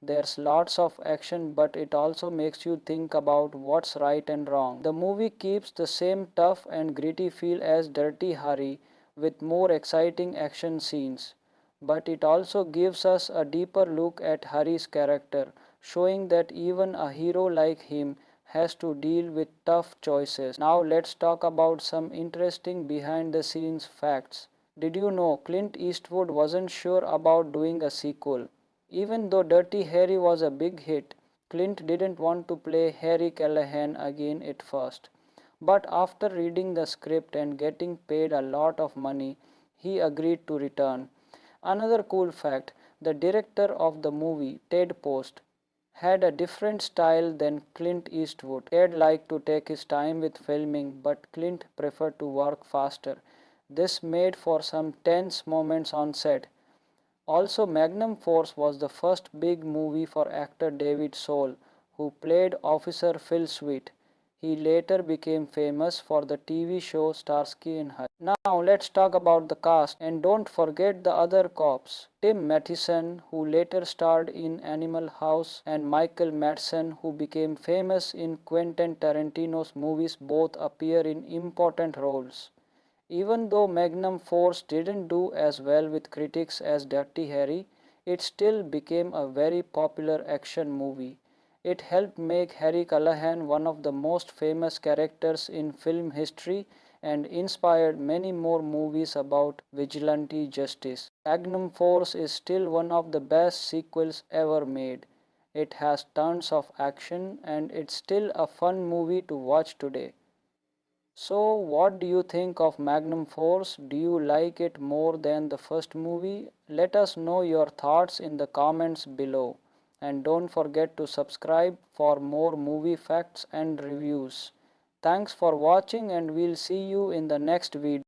There's lots of action, but it also makes you think about what's right and wrong. The movie keeps the same tough and gritty feel as Dirty Harry, with more exciting action scenes. But it also gives us a deeper look at Harry's character, showing that even a hero like him has to deal with tough choices. Now let's talk about some interesting behind the scenes facts. Did you know Clint Eastwood wasn't sure about doing a sequel? Even though Dirty Harry was a big hit, Clint didn't want to play Harry Callahan again at first. But after reading the script and getting paid a lot of money, he agreed to return. Another cool fact, the director of the movie, Ted Post, had a different style than Clint Eastwood. Ted liked to take his time with filming, but Clint preferred to work faster. This made for some tense moments on set. Also, Magnum Force was the first big movie for actor David Soul, who played Officer Phil Sweet. He later became famous for the TV show Starsky and Hutch. Now let's talk about the cast, and don't forget the other cops. Tim Matheson, who later starred in Animal House, and Michael Madsen, who became famous in Quentin Tarantino's movies, both appear in important roles. Even though Magnum Force didn't do as well with critics as Dirty Harry, it still became a very popular action movie. It helped make Harry Callahan one of the most famous characters in film history and inspired many more movies about vigilante justice. Magnum Force is still one of the best sequels ever made. It has tons of action and it's still a fun movie to watch today. So, what do you think of Magnum Force? Do you like it more than the first movie? Let us know your thoughts in the comments below. And don't forget to subscribe for more movie facts and reviews. Thanks for watching and we'll see you in the next video.